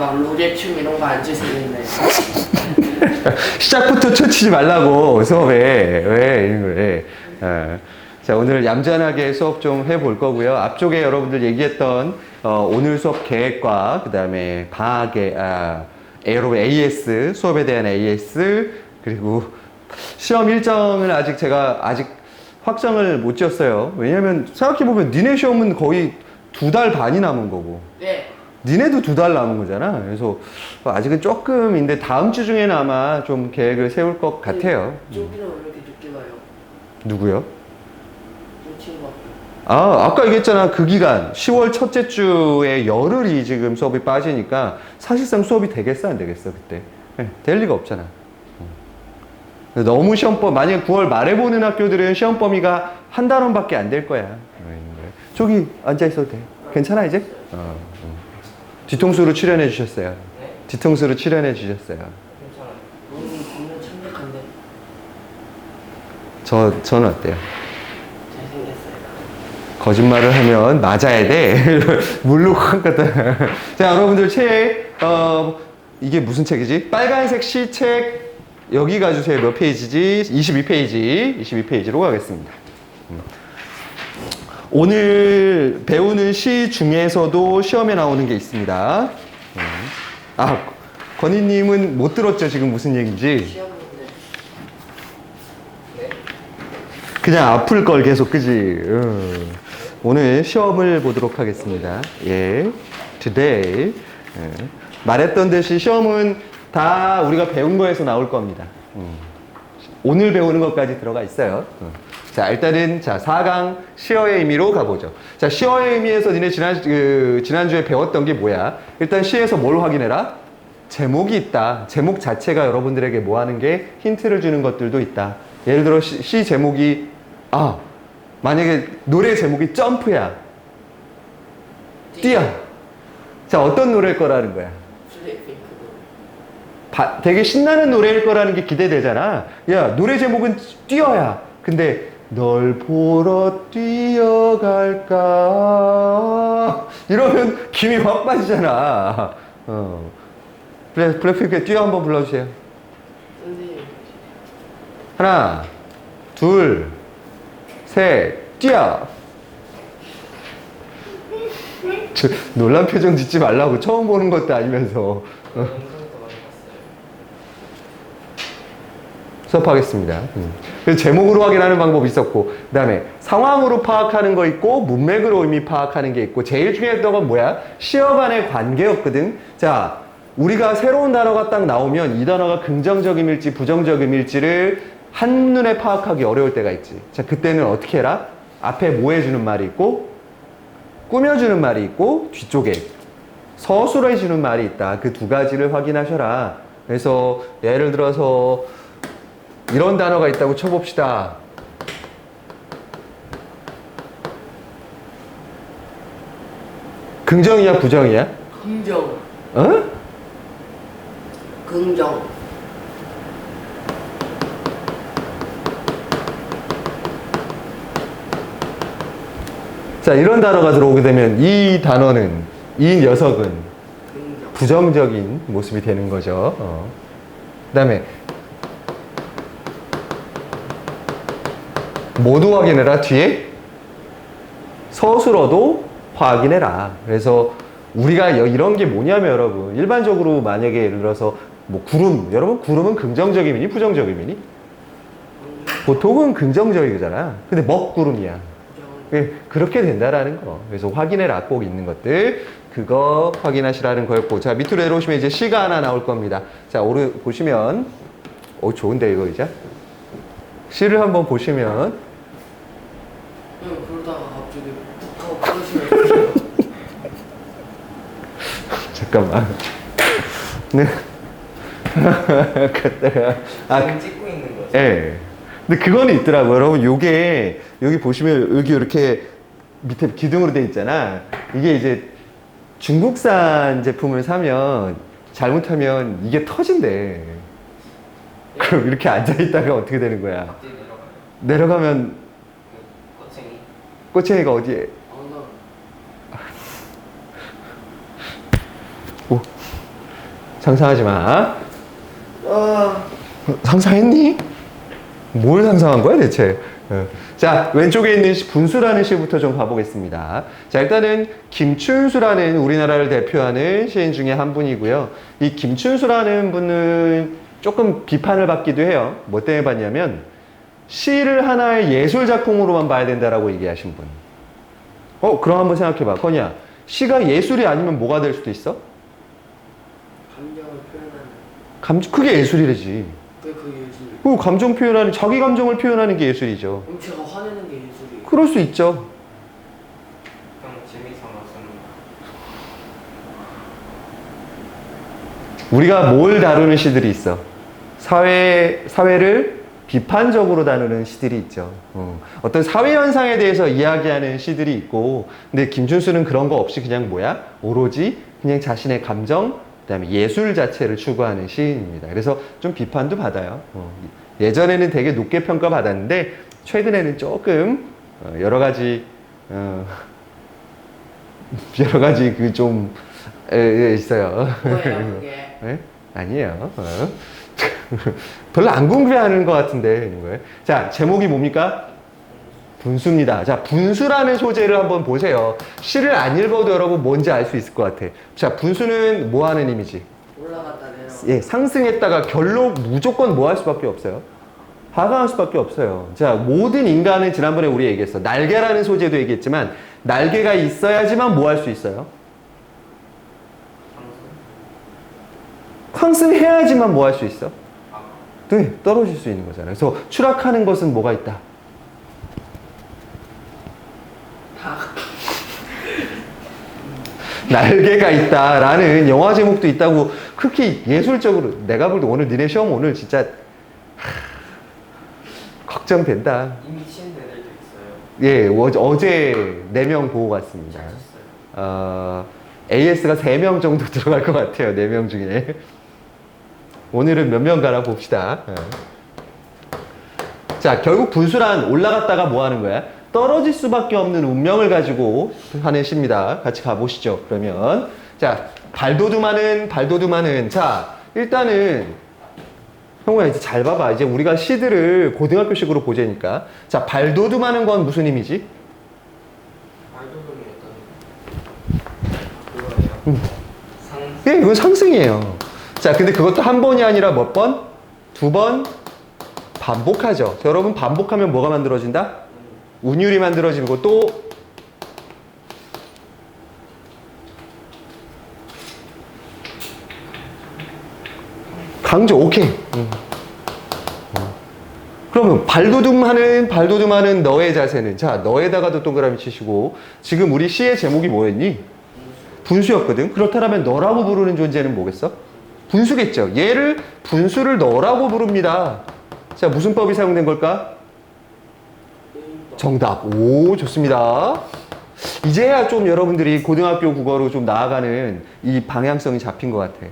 막 로제춤 이런 거 안 치시는데. 시작부터 쳐치지 말라고 수업에 왜 이런 거래. 자, 오늘 얌전하게 수업 좀 해볼 거고요. 앞쪽에 여러분들 얘기했던 오늘 수업 계획과 그 다음에 방학에 여러분 AS 수업에 대한 AS 그리고 시험 일정을 제가 아직 확정을 못 지었어요. 왜냐면 생각해보면 니네 시험은 거의 2달 반이 남은 거고 네. 니네도 2달 남은 거잖아. 그래서 아직은 조금인데 다음 주 중에는 아마 좀 계획을 세울 것 같아요. 저기는 왜 이렇게 늦게 와요? 누구요? 이 친구. 아까 얘기했잖아. 그 기간 10월 첫째 주에 열흘이 지금 수업이 빠지니까 사실상 수업이 되겠어 안 되겠어 그때? 네, 될 리가 없잖아. 너무 만약에 9월 말에 보는 학교들은 시험 범위가 한 달원밖에 안 될 거야. 저기 앉아 있어도 돼. 괜찮아 이제? 뒤통수로 출연해 주셨어요. 네? 뒤통수로 출연해 주셨어요. 괜찮아요. 너무 창백한데. 저는 어때요? 잘생겼어요. 거짓말을 하면 맞아야 돼. 물로 확 갖다. 자, 여러분들 책, 이게 무슨 책이지? 빨간색 시책, 여기 가주세요. 몇 페이지지? 22페이지. 22페이지로 가겠습니다. 오늘 배우는 시 중에서도 시험에 나오는 게 있습니다. 건희님은 못 들었죠? 지금 무슨 얘기인지? 시험 문제. 네? 그냥 아플 걸 계속, 그지? 오늘 시험을 보도록 하겠습니다. 예. Today. 예. 말했던 듯이 시험은 다 우리가 배운 거에서 나올 겁니다. 오늘 배우는 것까지 들어가 있어요. 자, 일단은, 4강 시어의 의미로 가보죠. 자, 시어의 의미에서 니네 지난주에 배웠던 게 뭐야? 일단 시에서 뭘 확인해라? 제목이 있다. 제목 자체가 여러분들에게 뭐 하는 게 힌트를 주는 것들도 있다. 예를 들어, 시 제목이, 만약에 노래 제목이 점프야. 뛰어. 자, 어떤 노래일 거라는 거야? 블랙핑크. 되게 신나는 노래일 거라는 게 기대되잖아. 야, 노래 제목은 뛰어야. 근데 널 보러 뛰어갈까? 이러면 김이 확 빠지잖아. 블랙핑크의 뛰어 한번 불러주세요. 선생님. 하나, 둘, 셋, 뛰어! 놀란 표정 짓지 말라고. 처음 보는 것도 아니면서. 영상도 많이 봤어요. 수업하겠습니다. 그래서 제목으로 확인하는 방법이 있었고, 그 다음에 상황으로 파악하는 거 있고, 문맥으로 의미 파악하는 게 있고, 제일 중요했던 건 뭐야? 시어 간의 관계였거든. 자, 우리가 새로운 단어가 딱 나오면 이 단어가 긍정적 의미일지 부정적 의미일지를 한눈에 파악하기 어려울 때가 있지. 자, 그때는 어떻게 해라? 앞에 뭐 해주는 말이 있고, 꾸며주는 말이 있고, 뒤쪽에 서술해주는 말이 있다. 그 두 가지를 확인하셔라. 그래서 예를 들어서 이런 단어가 있다고 쳐봅시다. 긍정이야, 부정이야? 긍정. 어? 긍정. 자, 이런 단어가 들어오게 되면 이 단어는, 이 녀석은 긍정. 부정적인 모습이 되는 거죠. 그 다음에 모두 확인해라. 뒤에 서술어도 확인해라. 그래서 우리가 이런 게 뭐냐면 여러분, 일반적으로 만약에 예를 들어서 뭐 여러분 구름은 긍정적 의미니 부정적 의미니? 보통은 긍정적이잖아. 근데 먹구름이야. 부정. 그렇게 된다라는 거. 그래서 확인해라. 꼭 있는 것들. 그거 확인하시라는 거였고. 자, 밑으로 내려오시면 이제 시가 하나 나올 겁니다. 자, 보시면, 좋은데, 이거 이제. 시를 한번 보시면. 그러다가 갑자기 푹 하고 끊으시면 잠깐만. 네. 갔다가. 찍고 있는 거죠? 예. 근데 그거는 있더라고요. 여러분, 여기 보시면 여기 이렇게 밑에 기둥으로 돼 있잖아. 이게 이제 중국산 제품을 사면 잘못하면 이게 터진대. 그럼 이렇게 앉아있다가 어떻게 되는 거야? 갑자기 내려가요. 내려가면 꼬챙이. 꼬챙이가 어디에? 엉덩이. 오. 상상하지 마. 상상했니? 뭘 상상한 거야 대체? 자, 왼쪽에 있는 분수라는 시부터 좀 봐보겠습니다. 자, 일단은 김춘수라는 우리나라를 대표하는 시인 중에 한 분이고요. 이 김춘수라는 분은 조금 비판을 받기도 해요. 뭐 때문에 받냐면 시를 하나의 예술 작품으로만 봐야 된다라고 얘기하신 분. 그럼 한번 생각해봐. 거냐? 시가 예술이 아니면 뭐가 될 수도 있어? 감정을 표현하는. 그게 예술이래지. 왜 그 예술? 그 감정 표현하는, 자기 감정을 표현하는 게 예술이죠. 그럼 제가 화내는 게 예술이. 그럴 수 있죠. 그냥 재미삼아서는. 우리가 뭘 다루는 시들이 있어? 사회를 비판적으로 다루는 시들이 있죠. 어떤 사회 현상에 대해서 이야기하는 시들이 있고, 근데 김준수는 그런 거 없이 그냥 뭐야? 오로지 그냥 자신의 감정, 그다음에 예술 자체를 추구하는 시인입니다. 그래서 좀 비판도 받아요. 예전에는 되게 높게 평가받았는데 최근에는 조금 여러 가지 그 좀 있어요. 뭐예요 그게? 네? 아니에요. 별로 안 궁금해하는 것 같은데. 자, 제목이 뭡니까? 분수입니다. 자, 분수라는 소재를 한번 보세요. 시를 안 읽어도 여러분 뭔지 알 수 있을 것 같아. 자, 분수는 뭐 하는 이미지? 올라갔다 내려갔다. 예, 상승했다가 결국 무조건 뭐 할 수밖에 없어요? 하강할 수밖에 없어요. 자, 모든 인간은 지난번에 우리 얘기했어. 날개라는 소재도 얘기했지만 날개가 있어야지만 뭐 할 수 있어요? 상승해야지만 뭐 할 수 있어? 네, 떨어질 수 있는 거잖아요. 그래서 추락하는 것은 뭐가 있다? 날개가 있다라는 영화 제목도 있다고. 그렇게 예술적으로 내가 볼 때 오늘 니네 시험 오늘 진짜 걱정된다. 이미 치는 애들도 있어요. 예, 어제 4명 보고 갔습니다. AS가 3명 정도 들어갈 것 같아요. 4명 중에. 오늘은 몇 명 가나 봅시다. 자, 결국 분수란 올라갔다가 뭐 하는 거야? 떨어질 수밖에 없는 운명을 가지고 하는 시입니다. 같이 가보시죠. 그러면 자, 발도두마는 자, 일단은 형우야 이제 잘 봐봐. 이제 우리가 시들을 고등학교식으로 보자니까. 자, 발도두마는 건 무슨 의미지? 말도둑이 그거예요. 예, 이건 상승이에요. 자, 근데 그것도 한 번이 아니라 몇 번? 2번 반복하죠. 자, 여러분 반복하면 뭐가 만들어진다? 운율이 만들어지고 또 강조. 오케이. 그러면 발도둠하는 너의 자세는, 자, 너에다가도 동그라미 치시고, 지금 우리 시의 제목이 뭐였니? 분수였거든. 그렇다면 너라고 부르는 존재는 뭐겠어? 분수겠죠. 얘를 분수를 너라고 부릅니다. 자, 무슨 법이 사용된 걸까? 정답. 오, 좋습니다. 이제야 좀 여러분들이 고등학교 국어로 좀 나아가는 이 방향성이 잡힌 것 같아.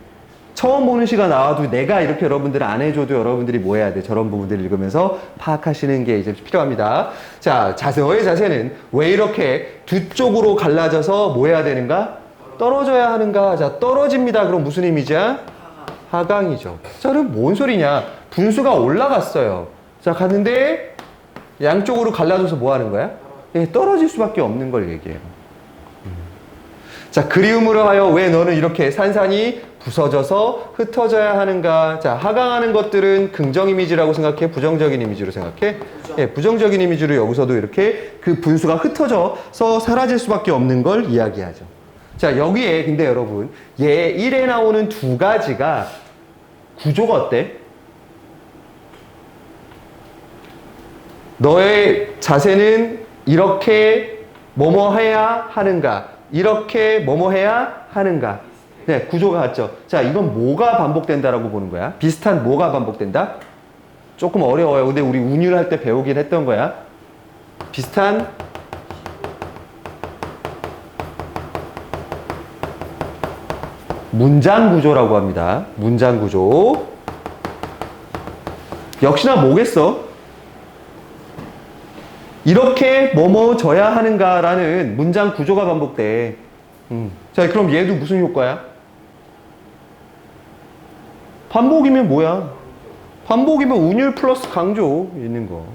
처음 보는 시가 나와도 내가 이렇게 여러분들 안 해줘도 여러분들이 뭐 해야 돼? 저런 부분들을 읽으면서 파악하시는 게 이제 필요합니다. 자, 너의 자세는 왜 이렇게 두 쪽으로 갈라져서 뭐 해야 되는가? 떨어져야 하는가? 자, 떨어집니다. 그럼 무슨 의미지야? 하강이죠. 자, 그럼 뭔 소리냐? 분수가 올라갔어요. 자, 갔는데 양쪽으로 갈라져서 뭐 하는 거야? 예, 떨어질 수밖에 없는 걸 얘기해요. 자, 그리움으로 하여 왜 너는 이렇게 산산이 부서져서 흩어져야 하는가? 자, 하강하는 것들은 긍정 이미지라고 생각해? 부정적인 이미지로 생각해? 예, 부정적인 이미지로 여기서도 이렇게 그 분수가 흩어져서 사라질 수밖에 없는 걸 이야기하죠. 자, 여기에 근데 여러분, 얘 1에 나오는 두 가지가 구조가 어때? 너의 자세는 이렇게 뭐뭐 해야 하는가? 이렇게 뭐뭐 해야 하는가? 네, 구조가 같죠. 자, 이건 뭐가 반복된다라고 보는 거야? 비슷한 뭐가 반복된다? 조금 어려워요. 근데 우리 운율할 때 배우긴 했던 거야. 비슷한 문장 구조라고 합니다. 문장 구조. 역시나 뭐겠어? 이렇게 뭐뭐져야 하는가라는 문장 구조가 반복돼. 자, 그럼 얘도 무슨 효과야? 반복이면 뭐야? 반복이면 운율 플러스 강조 있는 거.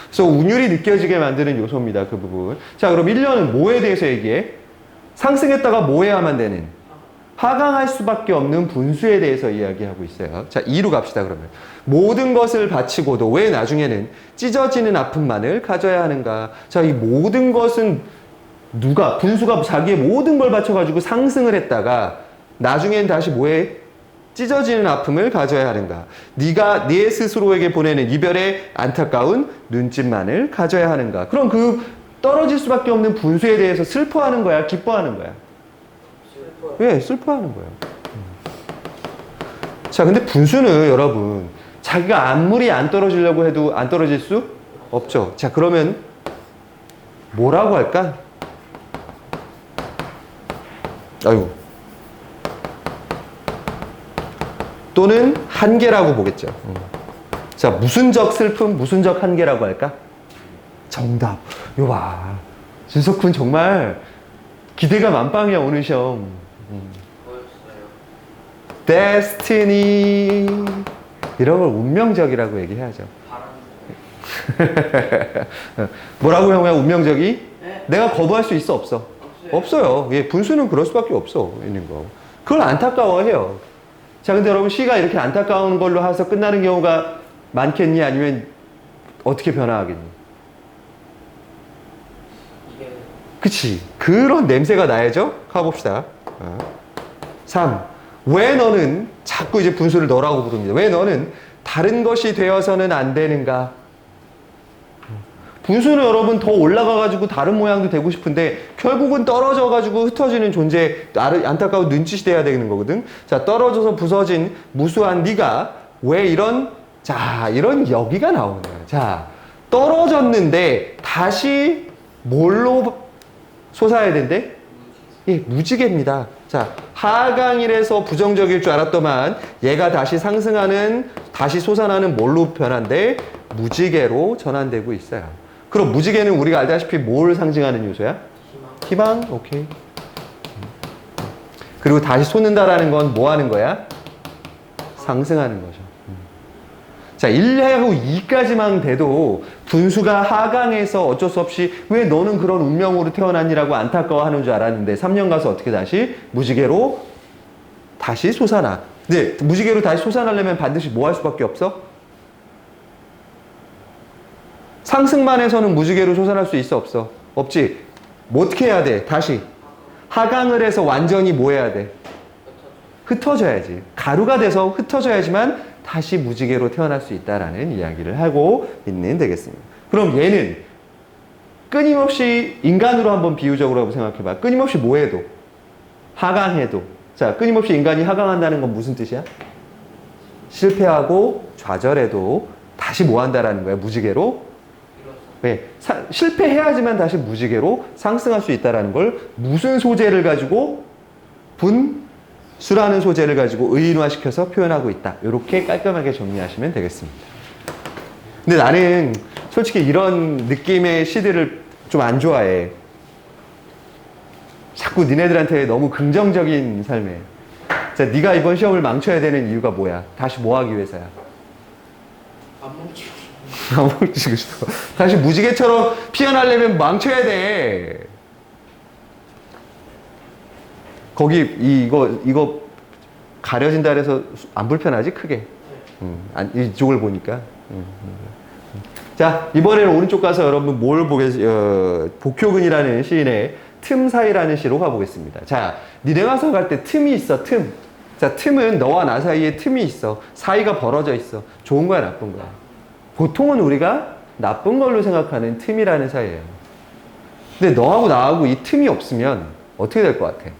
그래서 운율이 느껴지게 만드는 요소입니다. 그 부분. 자, 그럼 1년은 뭐에 대해서 얘기해? 상승했다가 뭐 해야만 되는? 하강할 수밖에 없는 분수에 대해서 이야기하고 있어요. 자, 2로 갑시다, 그러면. 모든 것을 바치고도 왜 나중에는 찢어지는 아픔만을 가져야 하는가? 자, 이 모든 것은 분수가 자기의 모든 걸 바쳐가지고 상승을 했다가 나중엔 다시 뭐해? 찢어지는 아픔을 가져야 하는가? 네가 네 스스로에게 보내는 이별의 안타까운 눈짓만을 가져야 하는가? 그럼 그 떨어질 수밖에 없는 분수에 대해서 슬퍼하는 거야? 기뻐하는 거야? 왜? 슬퍼하는 거예요. 자, 근데 분수는 여러분, 자기가 아무리 안 떨어지려고 해도 안 떨어질 수 없죠. 자, 그러면 뭐라고 할까? 아이고. 또는 한계라고 보겠죠. 자, 무슨적 슬픔, 무슨적 한계라고 할까? 정답. 이거 봐. 준석군 정말 기대가 만빵이야, 오늘 시험. Destiny. 이런 걸 운명적이라고 얘기해야죠. 뭐라고 형아, 운명적이? 네? 내가 거부할 수 있어, 없어? 없어요. 예, 분수는 그럴 수밖에 없어, 있는 거. 그걸 안타까워해요. 자, 근데 여러분, 시가 이렇게 안타까운 걸로 해서 끝나는 경우가 많겠니? 아니면 어떻게 변화하겠니? 그치. 그런 냄새가 나야죠? 가봅시다. 3. 왜 너는 자꾸 이제 분수를 너라고 부릅니다. 왜 너는 다른 것이 되어서는 안 되는가? 분수는 여러분 더 올라가가지고 다른 모양도 되고 싶은데 결국은 떨어져가지고 흩어지는 존재, 안타까운 눈짓이 돼야 되는 거거든. 자, 떨어져서 부서진 무수한 네가 왜 이런 여기가 나오는 거야. 자, 떨어졌는데 다시 뭘로 솟아야 된대? 예, 무지개입니다. 자, 하강이라서 부정적일 줄 알았더만 얘가 다시 상승하는, 다시 솟아나는 뭘로 변한대? 무지개로 전환되고 있어요. 그럼 무지개는 우리가 알다시피 뭘 상징하는 요소야? 희망. 오케이. 그리고 다시 솟는다라는 건 뭐 하는 거야? 상승하는 거죠. 자, 1하고 2까지만 돼도 분수가 하강해서 어쩔 수 없이 왜 너는 그런 운명으로 태어났니라고 안타까워하는 줄 알았는데 3년 가서 어떻게 다시 무지개로 다시 솟아나. 근데 무지개로 다시 솟아나려면 반드시 뭐 할 수밖에 없어? 상승만 해서는 무지개로 솟아날 수 있어, 없어? 없지. 뭐 어떻게 해야 돼? 다시 하강을 해서 완전히 뭐 해야 돼? 흩어져야지. 가루가 돼서 흩어져야지만 다시 무지개로 태어날 수 있다라는 이야기를 하고 있는 되겠습니다. 그럼 얘는 끊임없이 인간으로 한번 비유적으로 한번 생각해봐. 끊임없이 뭐 해도? 하강해도. 자, 끊임없이 인간이 하강한다는 건 무슨 뜻이야? 실패하고 좌절해도 다시 뭐 한다라는 거야? 무지개로? 네, 실패해야지만 다시 무지개로 상승할 수 있다라는 걸 무슨 소재를 가지고? 분수라는 소재를 가지고 의인화시켜서 표현하고 있다. 이렇게 깔끔하게 정리하시면 되겠습니다. 근데 나는 솔직히 이런 느낌의 시들을 좀 안 좋아해. 자꾸 니네들한테 너무 긍정적인 삶에. 자, 네가 이번 시험을 망쳐야 되는 이유가 뭐야? 다시 뭐 하기 위해서야? 안 멈추고. 안 멈추고 싶어. 다시 무지개처럼 피어나려면 망쳐야 돼. 거기 이거 가려진다 그래서 안 불편하지? 크게. 이쪽을 보니까. 자, 이번에는 오른쪽 가서 여러분 뭘 복효근이라는 시인의 틈 사이라는 시로 가보겠습니다. 자, 니네가서 갈 때 틈이 있어, 틈. 자, 틈은 너와 나 사이에 틈이 있어. 사이가 벌어져 있어. 좋은 거야, 나쁜 거야? 보통은 우리가 나쁜 걸로 생각하는 틈이라는 사이예요. 근데 너하고 나하고 이 틈이 없으면 어떻게 될 것 같아?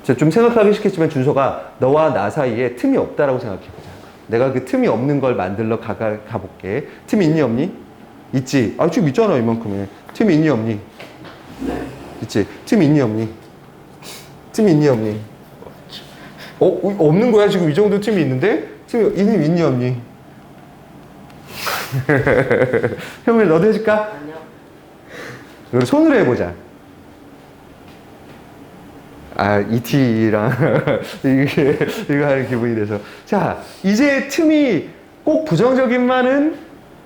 자, 좀 생각하기 싫겠지만 준서가 너와 나 사이에 틈이 없다라고 생각해보자. 내가 그 틈이 없는 걸 만들러 가볼게. 틈이 있니 없니? 있지. 아, 지금 있잖아, 이만큼에. 틈이 있니 없니? 있지. 틈이 있니 없니? 틈이 있니 없니? 없는 거야, 지금 이 정도 틈이 있는데? 틈이 있니 없니? 형님, 너도 해줄까? 아니요. 이걸 손으로 해보자. ET랑 이거 하는 기분이 돼서. 자, 이제 틈이 꼭 부정적인만은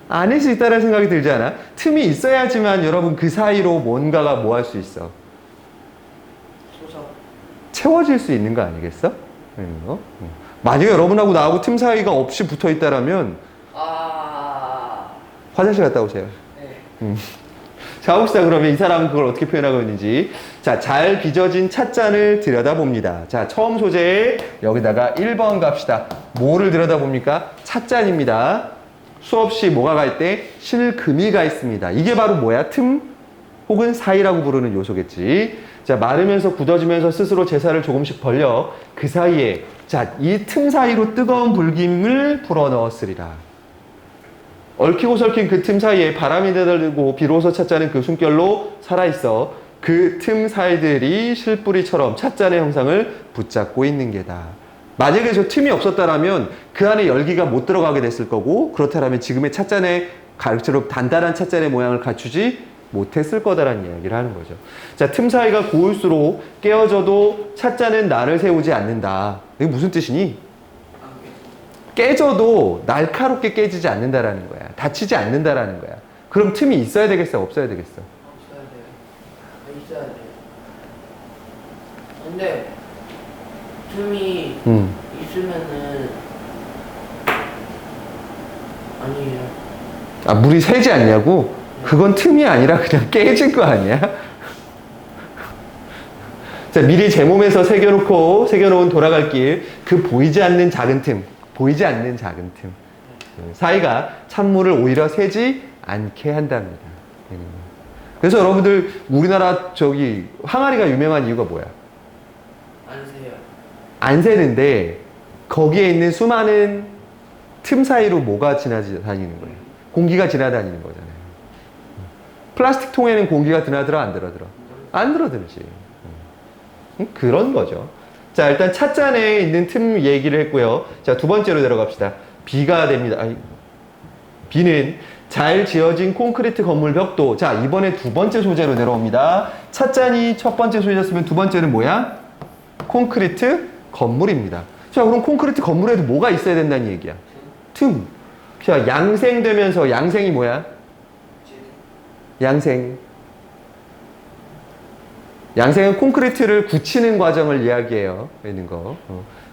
아닐 수 있다는 생각이 들지 않아? 틈이 있어야지만 여러분 그 사이로 뭔가가 뭐 할 수 있어? 채워질 수 있는 거 아니겠어? 만약에 여러분하고 나하고 틈 사이가 없이 붙어 있다라면 화장실 갔다 오세요. 네. 자, 봅시다. 그러면 이 사람은 그걸 어떻게 표현하고 있는지. 자, 잘 빚어진 찻잔을 들여다봅니다. 자, 처음 소재에 여기다가 1번 갑시다. 뭐를 들여다봅니까? 찻잔입니다. 수없이 뭐가 가 있대? 실금이가 있습니다. 이게 바로 뭐야? 틈 혹은 사이라고 부르는 요소겠지. 자, 마르면서 굳어지면서 스스로 제사를 조금씩 벌려 그 사이에, 자, 이 틈 사이로 뜨거운 불김을 불어넣었으리라. 얽히고 설킨 그 틈 사이에 바람이 내달리고 비로소 찻잔은 그 숨결로 살아있어 그 틈 사이들이 실뿌리처럼 찻잔의 형상을 붙잡고 있는 게다. 만약에 저 틈이 없었다라면 그 안에 열기가 못 들어가게 됐을 거고, 그렇다면 지금의 찻잔의 가루처럼 단단한 찻잔의 모양을 갖추지 못했을 거다라는 이야기를 하는 거죠. 자, 틈 사이가 고울수록 깨어져도 찻잔은 날을 세우지 않는다. 이게 무슨 뜻이니? 깨져도 날카롭게 깨지지 않는다라는 거야. 다치지 않는다라는 거야. 그럼 틈이 있어야 되겠어? 없어야 되겠어? 없어야 돼요. 있어야 돼요. 근데 틈이 있으면은 아니에요. 아, 물이 새지 않냐고? 그건 틈이 아니라 그냥 깨진 거 아니야? 자, 미리 제 몸에서 새겨놓은 돌아갈 길, 그 보이지 않는 작은 틈, 보이지 않는 작은 틈 사이가 찬물을 오히려 새지 않게 한답니다. 그래서 여러분들 우리나라 저기 항아리가 유명한 이유가 뭐야? 안 새요. 안 새는데 거기에 있는 수많은 틈 사이로 뭐가 지나다니는 거예요? 공기가 지나다니는 거잖아요. 플라스틱 통에는 공기가 드나들어 안 들어들어? 안 들어들지. 그런 거죠. 자, 일단 찻잔에 있는 틈 얘기를 했고요. 자, 두 번째로 내려갑시다. B가 됩니다. B는 잘 지어진 콘크리트 건물 벽도. 자, 이번에 두 번째 소재로 내려옵니다. 찻잔이 첫 번째 소재였으면 두 번째는 뭐야? 콘크리트 건물입니다. 자, 그럼 콘크리트 건물에도 뭐가 있어야 된다는 얘기야? 틈. 자, 양생되면서, 양생이 뭐야? 양생은 콘크리트를 굳히는 과정을 이야기해요. 있는 거.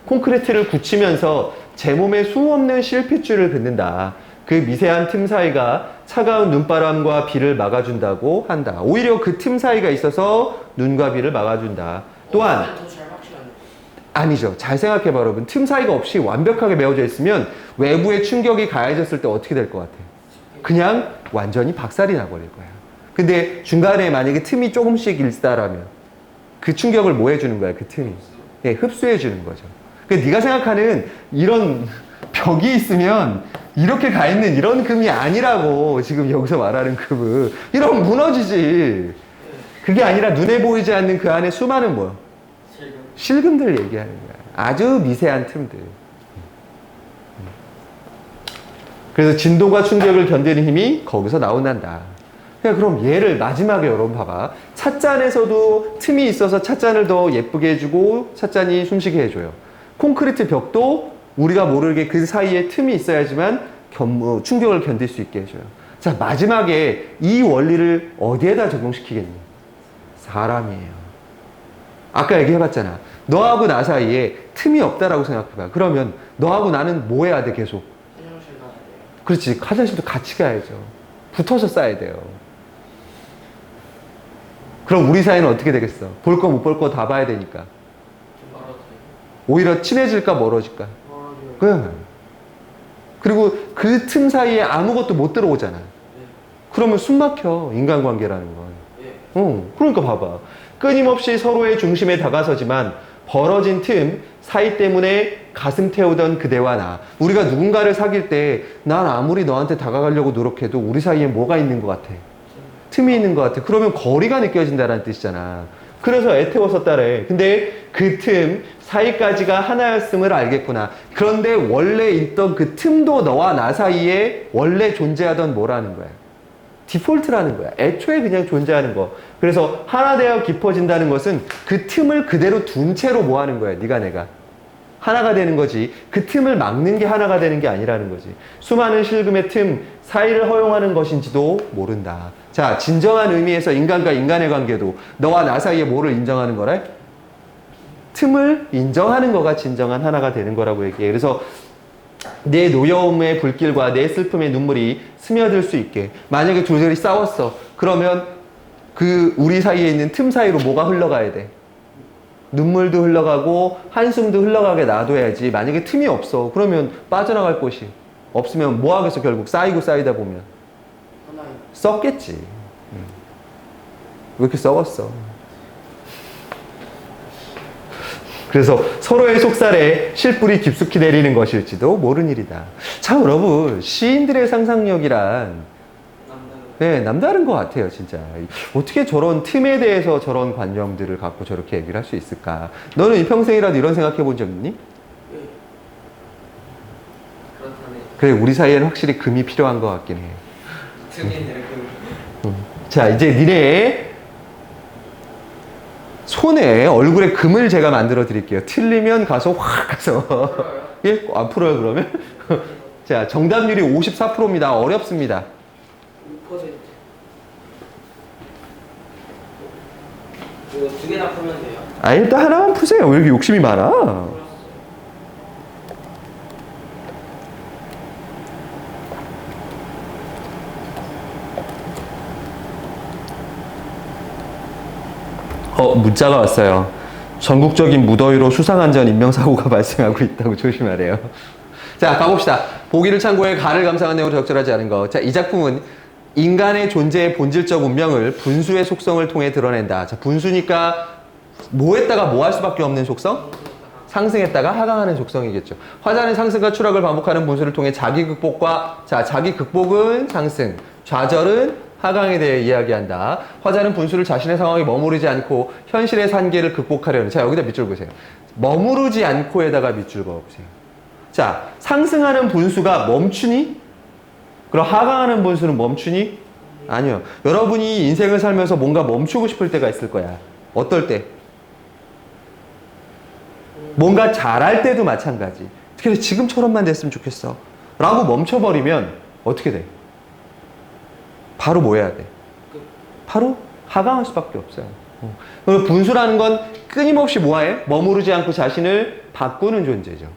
콘크리트를 굳히면서 제 몸에 수없는 실핏줄을 긋는다. 그 미세한 틈 사이가 차가운 눈바람과 비를 막아준다고 한다. 오히려 그 틈 사이가 있어서 눈과 비를 막아준다. 또한 더잘 막히지 않아요? 아니죠. 잘 생각해봐, 여러분. 틈 사이가 없이 완벽하게 메워져 있으면 외부의 충격이 가해졌을 때 어떻게 될 것 같아? 그냥 완전히 박살이 나버릴 거야. 근데 중간에 만약에 틈이 조금씩 있다라면 그 충격을 뭐 해주는 거야, 그 틈이? 네, 흡수해주는 거죠. 그러니까 네가 생각하는 이런 벽이 있으면 이렇게 가 있는 이런 금이 아니라고, 지금 여기서 말하는 금은. 이러면 무너지지. 그게 아니라 눈에 보이지 않는 그 안에 수많은 뭐야? 실금들 얘기하는 거야. 아주 미세한 틈들. 그래서 진동과 충격을 견디는 힘이 거기서 나온단다. 그럼 얘를 마지막에 여러분 봐봐. 찻잔에서도 틈이 있어서 찻잔을 더 예쁘게 해주고 찻잔이 숨쉬게 해줘요. 콘크리트 벽도 우리가 모르게 그 사이에 틈이 있어야지만 충격을 견딜 수 있게 해줘요. 자, 마지막에 이 원리를 어디에다 적용시키겠니? 사람이에요. 아까 얘기해봤잖아. 너하고 나 사이에 틈이 없다라고 생각해봐. 그러면 너하고 나는 뭐 해야 돼, 계속? 화장실 가야 돼요. 그렇지. 화장실도 같이 가야죠. 붙어서 싸야 돼요. 그럼 우리 사이는 어떻게 되겠어? 볼 거 못 볼 거 다 봐야 되니까. 좀 멀어져요. 오히려 친해질까 멀어질까? 멀어져요. 그냥. 그리고 그 틈 사이에 아무것도 못 들어오잖아. 네. 그러면 숨 막혀, 인간관계라는 건. 네. 그러니까 봐봐. 끊임없이 서로의 중심에 다가서지만 벌어진 틈 사이 때문에 가슴 태우던 그대와 나. 우리가 누군가를 사귈 때 난 아무리 너한테 다가가려고 노력해도 우리 사이에 뭐가 있는 것 같아? 틈이 있는 것 같아. 그러면 거리가 느껴진다는 뜻이잖아. 그래서 애태웠었다래. 근데 그 틈 사이까지가 하나였음을 알겠구나. 그런데 원래 있던 그 틈도 너와 나 사이에 원래 존재하던 뭐라는 거야? 디폴트라는 거야. 애초에 그냥 존재하는 거. 그래서 하나 되어 깊어진다는 것은 그 틈을 그대로 둔 채로 뭐 하는 거야. 네가 내가. 하나가 되는 거지. 그 틈을 막는 게 하나가 되는 게 아니라는 거지. 수많은 실금의 틈 사이를 허용하는 것인지도 모른다. 자, 진정한 의미에서 인간과 인간의 관계도 너와 나 사이에 뭐를 인정하는 거래? 틈을 인정하는 거가 진정한 하나가 되는 거라고 얘기해. 그래서 내 노여움의 불길과 내 슬픔의 눈물이 스며들 수 있게. 만약에 둘이 싸웠어. 그러면 그 우리 사이에 있는 틈 사이로 뭐가 흘러가야 돼? 눈물도 흘러가고 한숨도 흘러가게 놔둬야지. 만약에 틈이 없어. 그러면 빠져나갈 곳이 없으면 뭐 하겠어? 결국 쌓이고 쌓이다 보면 썩겠지. 왜 이렇게 썩었어? 그래서 서로의 속살에 실뿔이 깊숙이 내리는 것일지도 모르는 일이다. 자, 여러분, 시인들의 상상력이란 네, 남다른 것 같아요, 진짜. 어떻게 저런 틈에 대해서 저런 관념들을 갖고 저렇게 얘기를 할 수 있을까? 너는 이 평생이라도 이런 생각해 본 적 있니? 네. 그렇다네. 그래, 우리 사이에는 확실히 금이 필요한 것 같긴 해. 등에는 자, 이제 니네 손에 얼굴에 금을 제가 만들어 드릴게요. 틀리면 가서 확 가서. 예? 안 풀어요, 그러면? 자, 정답률이 54%입니다. 어렵습니다. 6%. 이거 두 개 다 풀면 돼요. 아, 일단 하나만 푸세요. 왜 이렇게 욕심이 많아? 문자가 왔어요. 전국적인 무더위로 수상안전 인명사고가 발생하고 있다고 조심하래요. 자, 가봅시다. 보기를 참고해 가를 감상한 내용을 적절하지 않은 거. 자, 이 작품은 인간의 존재의 본질적 운명을 분수의 속성을 통해 드러낸다. 자, 분수니까 뭐 했다가 뭐 할 수밖에 없는 속성? 상승했다가 하강하는 속성이겠죠. 화자는 상승과 추락을 반복하는 분수를 통해 자기 극복과, 자, 자기 극복은 상승, 좌절은 하강에 대해 이야기한다. 화자는 분수를 자신의 상황에 머무르지 않고 현실의 한계를 극복하려는. 자, 여기다 밑줄 보세요. 머무르지 않고에다가 밑줄 그어보세요. 자, 상승하는 분수가 멈추니? 그럼 하강하는 분수는 멈추니? 아니요. 여러분이 인생을 살면서 뭔가 멈추고 싶을 때가 있을 거야. 어떨 때? 뭔가 잘할 때도 마찬가지. 그래서 지금처럼만 됐으면 좋겠어. 라고 멈춰버리면 어떻게 돼? 바로 뭐 해야 돼? 바로 하강할 수밖에 없어요. 그리고 분수라는 건 끊임없이 뭐해? 머무르지 않고 자신을 바꾸는 존재죠.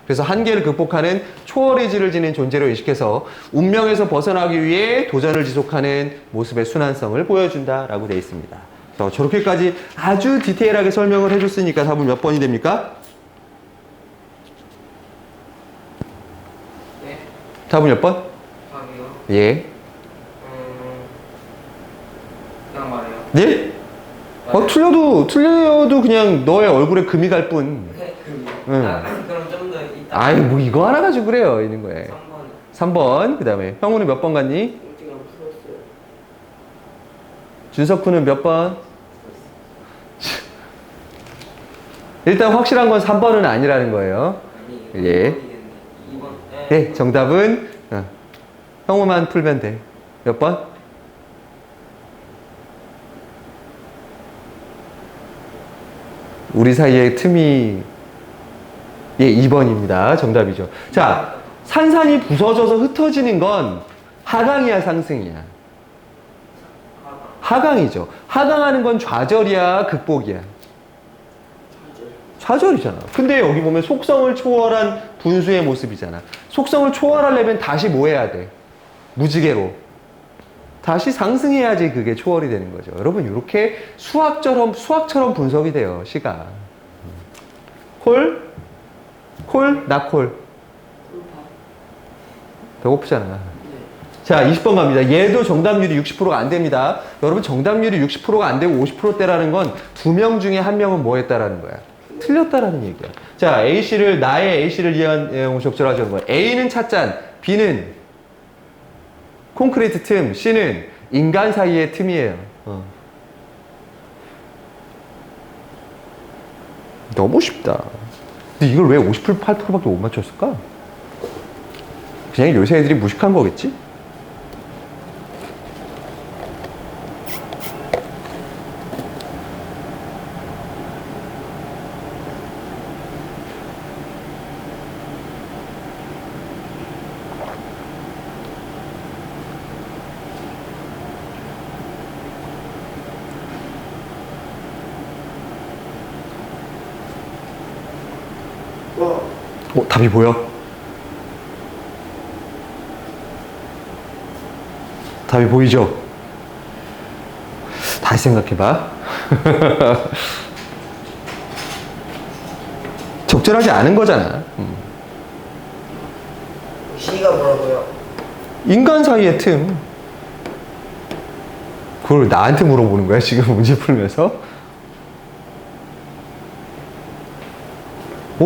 그래서 한계를 극복하는 초월의지를 지닌 존재로 인식해서 운명에서 벗어나기 위해 도전을 지속하는 모습의 순환성을 보여준다라고 되어 있습니다. 그래서 저렇게까지 아주 디테일하게 설명을 해줬으니까 답은 몇 번이 됩니까? 네. 답은 몇 번? 답이요. 예. 그냥 말해요. 네? 틀려도 그냥 너의 얼굴에 금이 갈 뿐. 네, 응. 그럼 좀 더 이따. 아이, 뭐 이거 하나 가지고 그래요, 있는 거에. 3번. 3번. 그 다음에 형우는 몇 번 갔니? 일찍 안 풀었어요. 준석훈은 몇 번? 일단 확실한 건 3번은 아니라는 거예요. 아니, 예. 2번. 네, 정답은 형우만 풀면 돼. 몇 번? 우리 사이에 틈이 예, 2번입니다. 정답이죠. 자, 산산이 부서져서 흩어지는 건 하강이야, 상승이야? 하강이죠. 하강하는 건 좌절이야, 극복이야? 좌절이잖아. 근데 여기 보면 속성을 초월한 분수의 모습이잖아. 속성을 초월하려면 다시 뭐 해야 돼? 무지개로. 다시 상승해야지 그게 초월이 되는 거죠. 여러분, 이렇게 수학처럼 분석이 돼요, 시가. 콜? 콜? 나 콜? 배고프잖아. 자, 20번 갑니다. 얘도 정답률이 60%가 안 됩니다. 여러분, 정답률이 60%가 안 되고 50%대라는 건 2명 중에 1명은 뭐 했다라는 거야? 틀렸다라는 얘기야. 자, 나의 A씨를 이해한 내용을 적절하자는 거야. A는 찻잔, B는 콘크리트 틈, C는 인간 사이의 틈이에요. 너무 쉽다. 근데 이걸 왜 58%밖에 못 맞췄을까? 그냥 요새 애들이 무식한 거겠지? 답이 보여? 답이 보이죠? 다시 생각해봐. 적절하지 않은 거잖아. C가 뭐라고요? 인간 사이의 틈. 그걸 나한테 물어보는 거야, 지금 문제 풀면서?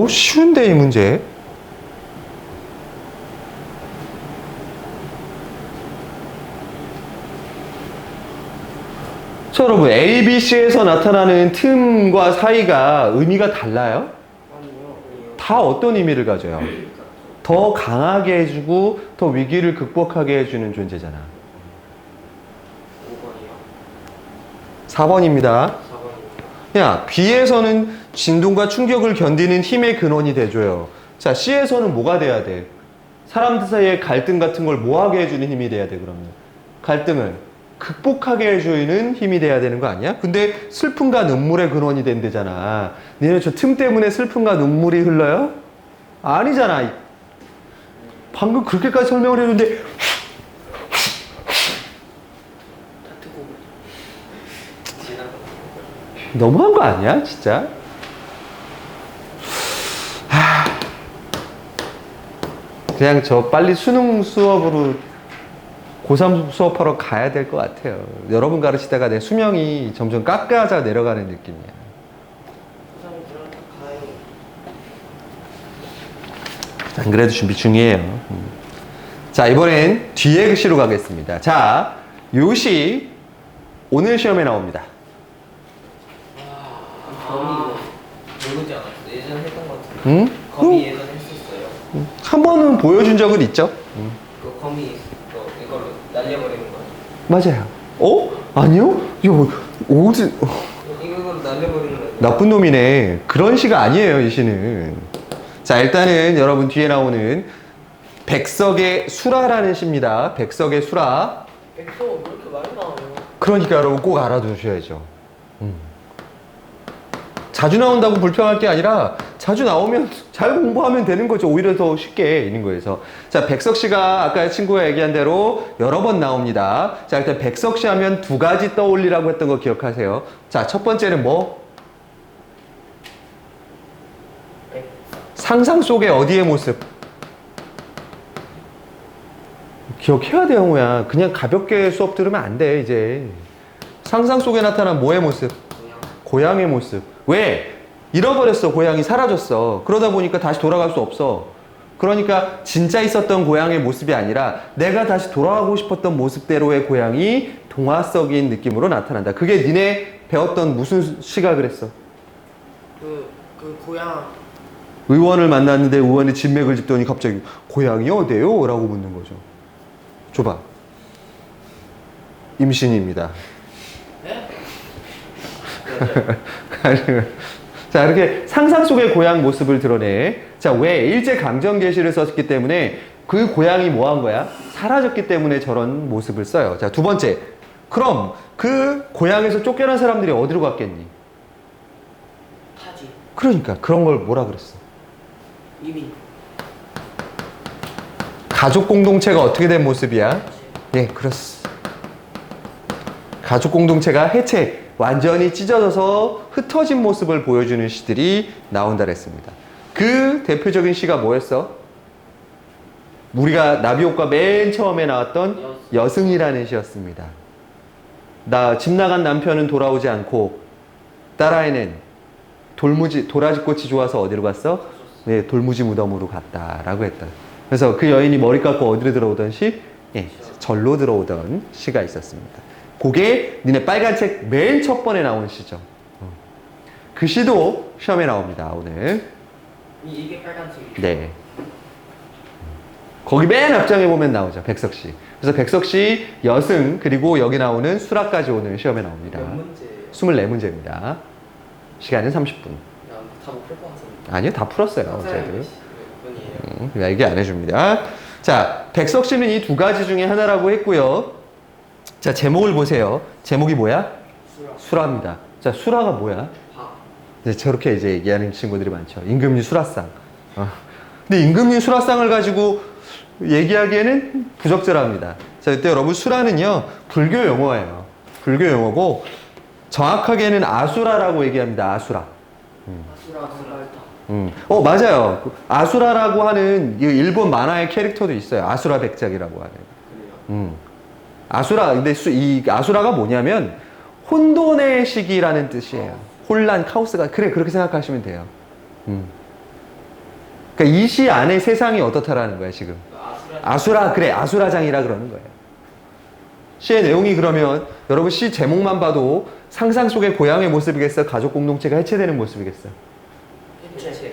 쉬운데, 이 문제. 자, 여러분, A, B, C에서 나타나는 틈과 사이가 의미가 달라요? 아니요. 다 어떤 의미를 가져요? 더 강하게 해주고 더 위기를 극복하게 해주는 존재잖아. 5번이요. 4번입니다. 4번이요. 야, B에서는 진동과 충격을 견디는 힘의 근원이 돼줘요. 자, C에서는 뭐가 돼야 돼? 사람들 사이의 갈등 같은 걸 뭐하게 해주는 힘이 돼야 돼, 그러면? 갈등을 극복하게 해주는 힘이 돼야 되는 거 아니야? 근데 슬픔과 눈물의 근원이 된대잖아. 니네 저 틈 때문에 슬픔과 눈물이 흘러요? 아니잖아. 방금 그렇게까지 설명을 했는데 다 뜨고 지나가. 너무한 거 아니야, 진짜? 그냥 저 빨리 수능 수업으로 고3 수업하러 가야 될 것 같아요. 여러분 가르치다가 내 수명이 점점 깎아져 내려가는 느낌이야. 부산이 들어가 가요. 안 그래도 준비 중이에요. 자, 이번엔 뒤에 글씨로 가겠습니다. 자, 요시 오늘 시험에 나옵니다. 거미 모르지 않았어. 예전에 했던 것 같은데. 응? 거미 예전에 했었어요. 한 번은 보여준 적은 있죠? 그 거미 이걸로 날려버리는 거. 맞아요. 아니요? 이거 어디 이걸로 날려버리는 거. 나쁜 놈이네. 그런 시가 아니에요, 이 시는. 자, 일단은 여러분 뒤에 나오는 백석의 수라라는 시입니다. 백석의 수라. 백서 왜 이렇게 많이 나와요? 그러니까 여러분 꼭 알아두셔야죠. 자주 나온다고 불평할 게 아니라 자주 나오면 잘 공부하면 되는 거죠. 오히려 더 쉽게 있는 거에서. 자, 백석 씨가 아까 친구가 얘기한 대로 여러 번 나옵니다. 자, 일단 백석 씨 하면 두 가지 떠올리라고 했던 거 기억하세요. 자, 첫 번째는 뭐? 상상 속의 어디의 모습? 기억해야 돼, 영호야. 그냥 가볍게 수업 들으면 안 돼, 이제. 상상 속에 나타난 뭐의 모습? 고향의 모습. 왜? 잃어버렸어. 고향이 사라졌어. 그러다 보니까 다시 돌아갈 수 없어. 그러니까 진짜 있었던 고향의 모습이 아니라 내가 다시 돌아가고 싶었던 모습대로의 고향이 동화 속인 느낌으로 나타난다. 그게 니네 배웠던 무슨 시가 그랬어? 그 고향. 의원을 만났는데 의원이 진맥을 짚더니 갑자기 고향이 어디예요? 라고 묻는 거죠. 줘봐. 임신입니다. 네? 자, 이렇게 상상 속의 고향 모습을 드러내. 자, 왜? 일제강점기시를 썼기 때문에 그 고향이 뭐 한 거야? 사라졌기 때문에 저런 모습을 써요. 자, 두 번째. 그럼 그 고향에서 쫓겨난 사람들이 어디로 갔겠니? 타지. 그러니까 그런 걸 뭐라 그랬어? 이민. 가족 공동체가 어떻게 된 모습이야? 예, 그렇습니다. 가족 공동체가 해체, 완전히 찢어져서 흩어진 모습을 보여주는 시들이 나온다 그랬습니다. 그 대표적인 시가 뭐였어? 우리가 나비효과 맨 처음에 나왔던 여승이라는 시였습니다. 집 나간 남편은 돌아오지 않고 딸아이는 도라지꽃이 좋아서 어디로 갔어? 네, 돌무지 무덤으로 갔다라고 했다. 그래서 그 여인이 머리 깎고 어디로 들어오던 시? 예, 절로 들어오던 시가 있었습니다. 그게 니네 빨간 책 맨 첫 번에 나온 시죠. 그 시도 시험에 나옵니다, 오늘. 이게 빨간색이죠? 네. 거기 맨 앞장에 보면 나오죠, 백석시. 그래서 백석시, 여승, 그리고 여기 나오는 수라까지 오늘 시험에 나옵니다. 몇 문제예요? 24문제입니다. 시간은 30분. 다 못 풀 것 같은데. 아니요, 다 풀었어요, 어제도. 몇 분이에요? 얘기 안 해줍니다. 자, 백석시는 이 두 가지 중에 하나라고 했고요. 자, 제목을 보세요. 제목이 뭐야? 수라입니다. 자, 수라가 뭐야? 밥. 이제 저렇게 이제 얘기하는 친구들이 많죠. 임금님 수라상. 근데 임금님 수라상을 가지고 얘기하기에는 부적절합니다. 자, 이때 여러분 수라는요 불교 용어예요. 불교 용어고 정확하게는 아수라라고 얘기합니다. 아수라. 맞아요. 아수라라고 하는 이 일본 만화의 캐릭터도 있어요. 아수라 백작이라고 하는. 아수라, 근데 이 아수라가 뭐냐면 혼돈의 시기라는 뜻이에요. 혼란, 카오스가. 그래, 그렇게 생각하시면 돼요. 그러니까 이 시 안에 세상이 어떻다라는 거야, 지금. 아수라, 그래, 아수라장이라 그러는 거예요. 시의 내용이 그러면 여러분 시 제목만 봐도 상상 속의 고향의 모습이겠어? 가족 공동체가 해체되는 모습이겠어?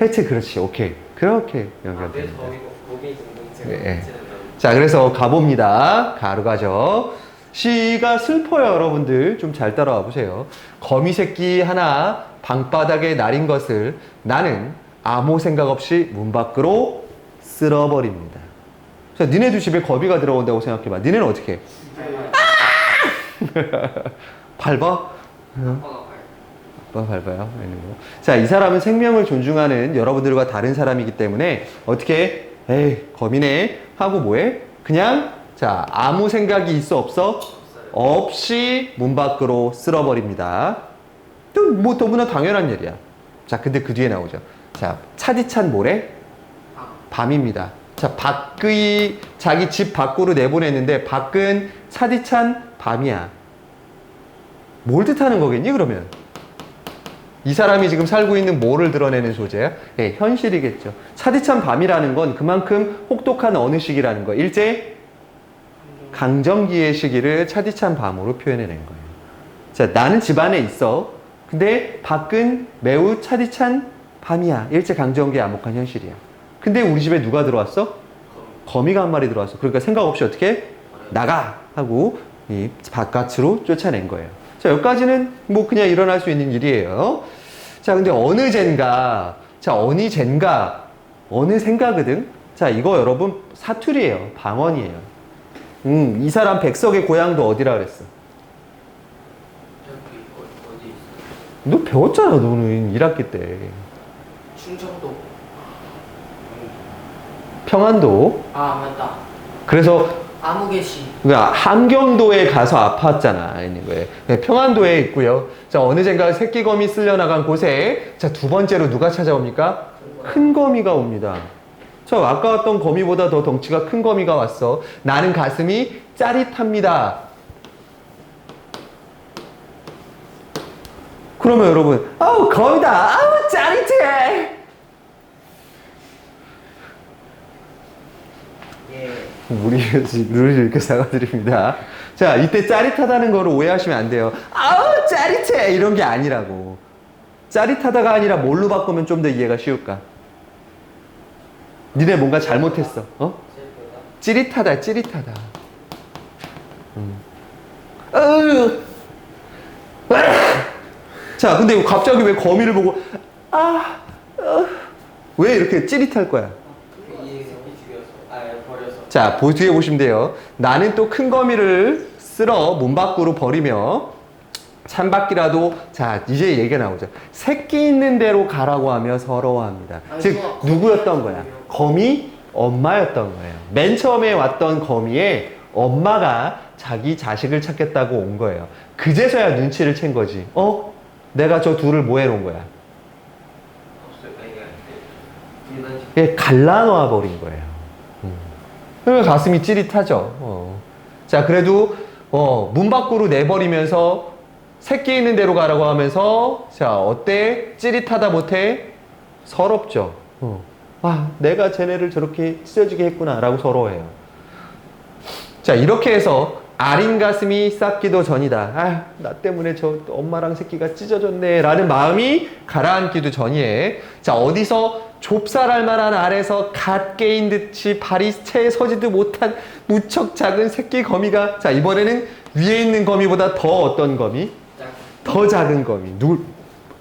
해체, 그렇지. 오케이. 그렇게 연결됩니다. 네. 자, 그래서 가봅니다. 가로 가죠. 시가 슬퍼요, 여러분들. 좀 잘 따라와 보세요. 거미 새끼 하나 방바닥에 날인 것을 나는 아무 생각 없이 문 밖으로 쓸어버립니다. 자, 니네도 집에 거미가 들어온다고 생각해봐. 니네는 어떻게 해? 밟아? 밟아요. 자, 이 사람은 생명을 존중하는 여러분들과 다른 사람이기 때문에 어떻게 해? 에이, 거미네 하고 뭐해? 그냥 자, 아무 생각이 있어 없어? 없이 문 밖으로 쓸어버립니다. 또 뭐 너무나 당연한 일이야. 자, 근데 그 뒤에 나오죠. 자, 차디찬 모레? 밤입니다. 자, 밖의 자기 집 밖으로 내보냈는데 밖은 차디찬 밤이야. 뭘 뜻하는 거겠니, 그러면? 이 사람이 지금 살고 있는 뭐를 드러내는 소재야? 네, 현실이겠죠. 차디찬 밤이라는 건 그만큼 혹독한 어느 시기라는 거. 일제 강점기의 시기를 차디찬 밤으로 표현해낸 거예요. 자, 나는 집 안에 있어. 근데 밖은 매우 차디찬 밤이야. 일제 강점기의 암묵한 현실이야. 근데 우리 집에 누가 들어왔어? 거미가 한 마리 들어왔어. 그러니까 생각 없이 어떻게? 나가! 하고 이 바깥으로 쫓아낸 거예요. 자, 여기까지는 뭐 그냥 일어날 수 있는 일이에요. 자, 근데 어느 젠가, 자, 어느 젠가, 어느 생가거든? 자, 이거 여러분 사투리예요. 방언이에요. 이 사람 백석의 고향도 어디라 그랬어? 너 배웠잖아, 너는 1학기 때. 충청도. 평안도. 아, 맞다. 그래서 아무개시. 그러니까 한경도에 가서 아팠잖아, 있는 거예요. 평안도에 있고요. 자, 어느 젠가 새끼 거미 쓸려나간 곳에 자, 두 번째로 누가 찾아옵니까? 큰 거미가 옵니다. 자, 아까 왔던 거미보다 더 덩치가 큰 거미가 왔어. 나는 가슴이 짜릿합니다. 그러면 여러분, 아우 거미다, 아우 짜릿해. 룰을 이렇게 사과드립니다. 자, 이때 짜릿하다는 거를 오해하시면 안 돼요. 아우 짜릿해 이런 게 아니라고. 짜릿하다가 아니라 뭘로 바꾸면 좀 더 이해가 쉬울까? 니네 뭔가 잘못했어. 어? 찌릿하다, 찌릿하다. 자, 근데 갑자기 왜 거미를 보고 왜 이렇게 찌릿할 거야? 자, 뒤에 보시면 돼요. 나는 또 큰 거미를 쓸어 문 밖으로 버리며 찬바퀴라도, 자, 이제 얘기가 나오죠. 새끼 있는 대로 가라고 하며 서러워합니다. 즉, 누구였던 거야? 거미 엄마였던 거예요. 맨 처음에 왔던 거미의 엄마가 자기 자식을 찾겠다고 온 거예요. 그제서야 눈치를 챈 거지. 내가 저 둘을 뭐 해놓은 거야? 예, 갈라놓아 버린 거예요. 그러니까 가슴이 찌릿하죠. 자, 그래도 문 밖으로 내버리면서 새끼 있는 대로 가라고 하면서, 자, 어때? 찌릿하다 못해? 서럽죠. 내가 쟤네를 저렇게 찢어지게 했구나 라고 서러워해요. 자, 이렇게 해서 아린 가슴이 싹기도 전이다. 나 때문에 저 엄마랑 새끼가 찢어졌네 라는 마음이 가라앉기도 전이에, 자, 어디서 좁쌀할 만한 알에서 갓 깨인 듯이 발이 채 서지도 못한 무척 작은 새끼 거미가, 자, 이번에는 위에 있는 거미보다 더 어떤 거미? 더 작은 거미.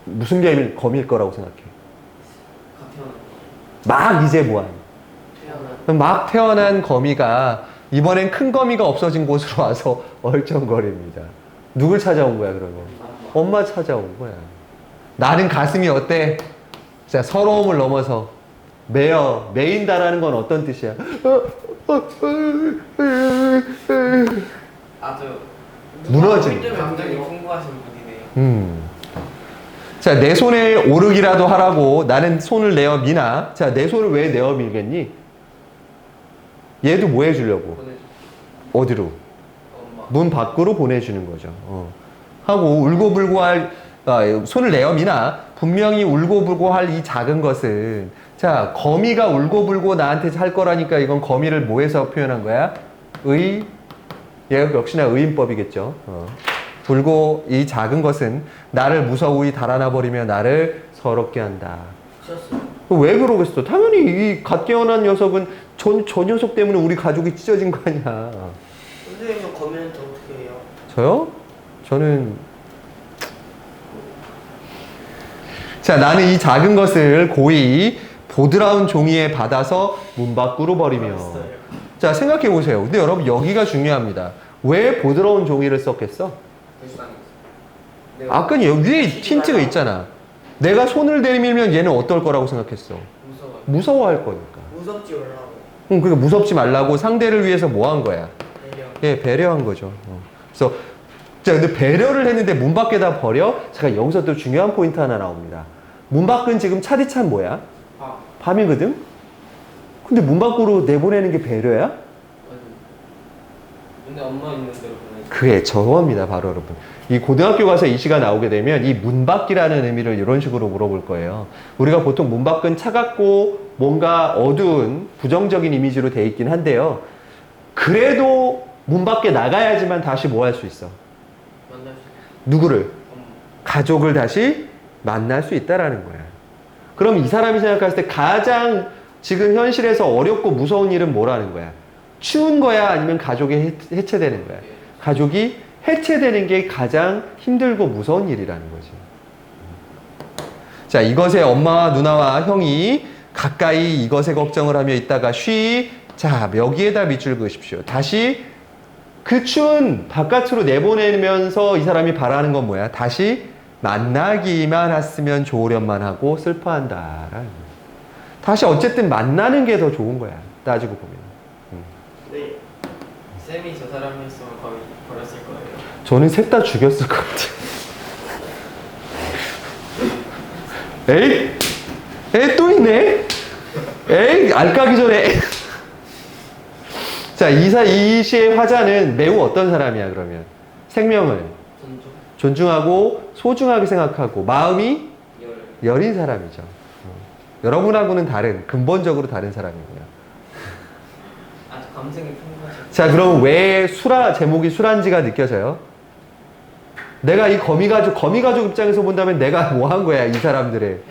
무슨 거미일 거라고 생각해? 막 이제 뭐하니? 막 태어난 거미가 이번엔 큰 거미가 없어진 곳으로 와서 얼쩡거립니다. 누굴 찾아온 거야, 그러면? 엄마 찾아온 거야. 나는 가슴이 어때? 자, 서러움을 넘어서 매인다라는 건 어떤 뜻이야? 아주 무너진. 감정이 풍부하신 분이네요. 자, 내 손에 오르기라도 하라고 나는 손을 내어 미나. 자, 내 손을 왜 내어 밀겠니? 얘도 뭐 해주려고? 보내줘. 어디로? 엄마. 문 밖으로 보내주는 거죠. 하고 울고불고 할 손을 내어 미나. 분명히 울고불고 할 이 작은 것은 자, 거미가 울고불고 나한테 할 거라니까 이건 거미를 뭐해서 표현한 거야? 얘가 역시나 의인법이겠죠. 불고 이 작은 것은 나를 무서우이 달아나 버리며 나를 서럽게 한다. 쳤어요. 왜 그러겠어? 당연히 이 갓 깨어난 녀석은 저 녀석 때문에 우리 가족이 찢어진 거 아니야. 선생님은 거미한테 어떻게 해요? 저요? 저는 자, 나는 이 작은 것을 고이 보드라운 종이에 받아서 문 밖으로 버리며. 자, 생각해 보세요. 근데 여러분 여기가 중요합니다. 왜 보드라운 종이를 썼겠어? 아까 위에 힌트가 있잖아. 내가 손을 내밀면 얘는 어떨 거라고 생각했어? 무서워요. 무서워할 거니까. 무섭지 말라고. 그러니까 무섭지 말라고 상대를 위해서 뭐 한 거야? 배려. 예, 배려한 거죠. 그래서 자, 근데 배려를 했는데 문 밖에다 버려? 잠깐 여기서 또 중요한 포인트 하나 나옵니다. 문 밖은 지금 차디찬 뭐야? 밤이거든? 근데 문 밖으로 내보내는 게 배려야? 아니. 근데 엄마 있는 대로 보내줘. 그게 저겁니다, 바로 여러분. 이 고등학교 가서 이 시가 나오게 되면 이 문 밖이라는 의미를 이런 식으로 물어볼 거예요. 우리가 보통 문 밖은 차갑고 뭔가 어두운 부정적인 이미지로 돼 있긴 한데요. 그래도 문 밖에 나가야지만 다시 뭐 할 수 있어? 만날 수 누구를? 엄마. 가족을 다시 만날 수 있다라는 거야. 그럼 이 사람이 생각했을 때 가장 지금 현실에서 어렵고 무서운 일은 뭐라는 거야? 추운 거야? 아니면 가족이 해체되는 거야? 가족이 해체되는 게 가장 힘들고 무서운 일이라는 거지. 자, 이것에 엄마와 누나와 형이 가까이 이것에 걱정을 하며 있다가 자, 여기에다 밑줄 그으십시오. 다시 그 추운 바깥으로 내보내면서 이 사람이 바라는 건 뭐야? 다시 만나기만 했으면 좋으련만 하고 슬퍼한다. 다시 어쨌든 만나는 게 더 좋은 거야. 따지고 보면. 네. 쌤이 저 사람이었으면 거의 버렸을 거예요. 저는 셋 다 죽였을 것 같아요. 에이, 또 있네? 에이, 알까기 전에. 자, 이 시의 화자는 매우 어떤 사람이야, 그러면? 생명을 존중하고 소중하게 생각하고 마음이 여린 사람이죠. 여러분하고는 다른, 근본적으로 다른 사람이고요. 아주 감성이 풍부하죠. 자, 그럼 왜 제목이 술안지가 느껴져요? 내가 이 거미가족 입장에서 본다면 내가 뭐 한 거야, 이 사람들을.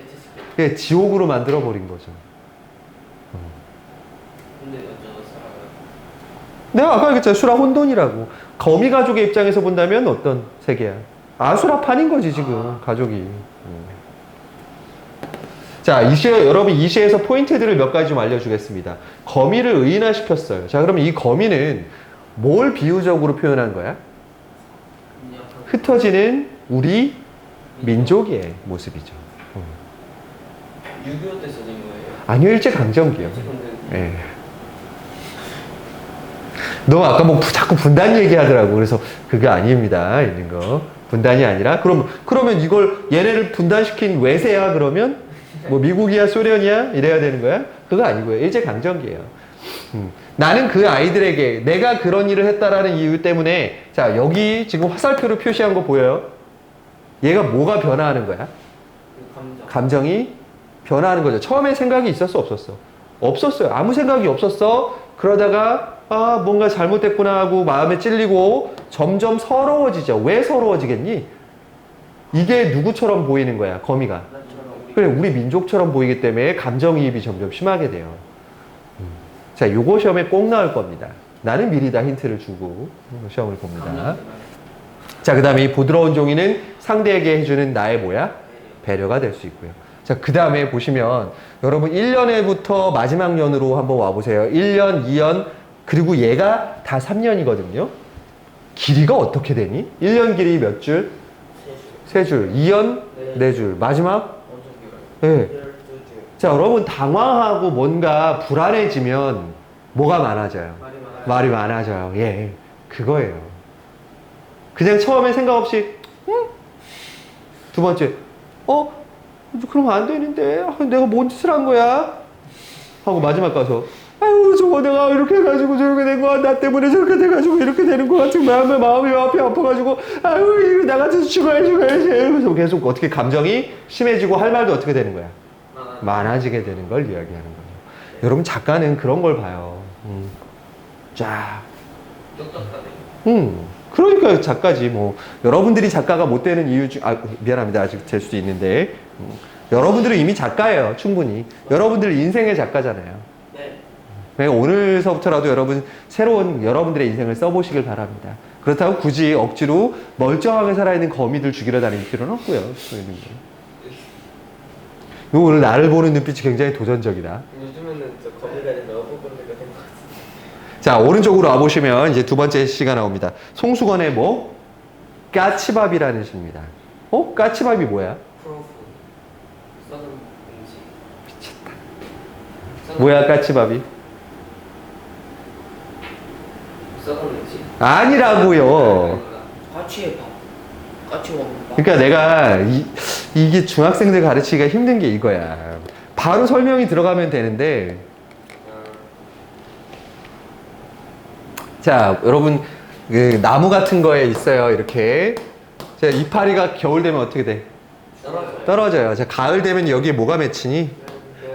해체시켜. 지옥으로 만들어 버린 거죠. 근데 어쩌다 살아가요. 내가 아까 얘기했잖아. 수라 혼돈이라고. 거미가족의 입장에서 본다면 어떤 세계야? 아수라판인 거지, 지금, 가족이. 자, 여러분, 이 시에서 포인트들을 몇 가지 좀 알려주겠습니다. 거미를 의인화시켰어요. 자, 그러면 이 거미는 뭘 비유적으로 표현한 거야? 흩어지는 우리 민족의 모습이죠. 6.25 때 써진 거예요? 아니요, 일제강점기요. 예. 너 아까 뭐 자꾸 분단 얘기하더라고. 그래서 그거 아닙니다. 있는 거. 분단이 아니라 그러면 이걸 얘네를 분단시킨 외세야 그러면 뭐 미국이야 소련이야 이래야 되는 거야? 그거 아니고요. 일제강점기예요. 나는 그 아이들에게 내가 그런 일을 했다라는 이유 때문에 자, 여기 지금 화살표로 표시한 거 보여요? 얘가 뭐가 변화하는 거야? 감정이 변화하는 거죠. 처음에 생각이 있었어, 없었어? 없었어요. 아무 생각이 없었어. 그러다가 뭔가 잘못됐구나 하고 마음에 찔리고 점점 서러워지죠. 왜 서러워지겠니? 이게 누구처럼 보이는 거야, 거미가. 그래, 우리 민족처럼 보이기 때문에 감정이입이 점점 심하게 돼요. 자, 요거 시험에 꼭 나올 겁니다. 나는 미리 다 힌트를 주고 시험을 봅니다. 자, 그 다음에 이 부드러운 종이는 상대에게 해주는 나의 뭐야? 배려가 될 수 있고요. 자, 그 다음에 보시면 여러분 1년에부터 마지막 년으로 한번 와보세요. 1년, 2년, 그리고 얘가 다 3년이거든요. 길이가 어떻게 되니? 1년 길이 몇 줄? 3줄. 2년? 4줄. 마지막? 엄청 길어요. 네. 자, 여러분 당황하고 뭔가 불안해지면 뭐가 많아져요? 말이 많아요. 말이 많아져요. 예, 그거예요. 그냥 처음에 생각 없이 두 번째, 그러면 안 되는데 내가 뭔 짓을 한 거야? 하고 마지막 가서 아유 저거 내가 이렇게 해가지고 저렇게 된 거야. 나 때문에 저렇게 돼가지고 이렇게 되는 거 같은 마음이 앞이 아파가지고 아유 이거 나 같아서 죽어야지 그래서 계속 어떻게 감정이 심해지고 할 말도 어떻게 되는 거야? 많아지게 되는 걸 이야기하는 거예요. 여러분 작가는 그런 걸 봐요. 자, 똑똑하네. 그러니까 작가지 뭐. 여러분들이 작가가 못 되는 이유 중 미안합니다. 아직 될 수도 있는데 여러분들은 이미 작가예요. 충분히. 여러분들 인생의 작가잖아요. 네. 그러니까 오늘서부터라도 여러분 새로운 여러분들의 인생을 써보시길 바랍니다. 그렇다고 굳이 억지로 멀쩡하게 살아있는 거미들 죽이러 다닐 필요는 없고요. 오늘 나를 보는 눈빛이 굉장히 도전적이다. 요즘에는 저 거미가 아니라 어부분들가 된 것 같아요. 자, 오른쪽으로 와보시면 이제 두 번째 시가 나옵니다. 송수건의 뭐? 까치밥이라는 시입니다. 까치밥이 뭐야? 프로프. 썩은 음식. 미쳤다. 뭐야, 까치밥이? 썩은 음식. 아니라고요. 까치의 밥. 까치 먹는 밥. 그러니까 내가 이게 중학생들 가르치기가 힘든 게 이거야. 바로 설명이 들어가면 되는데, 자, 여러분, 그 나무 같은 거에 있어요. 이렇게. 자, 이파리가 겨울 되면 어떻게 돼? 떨어져요. 자, 가을 되면 여기에 뭐가 맺히니?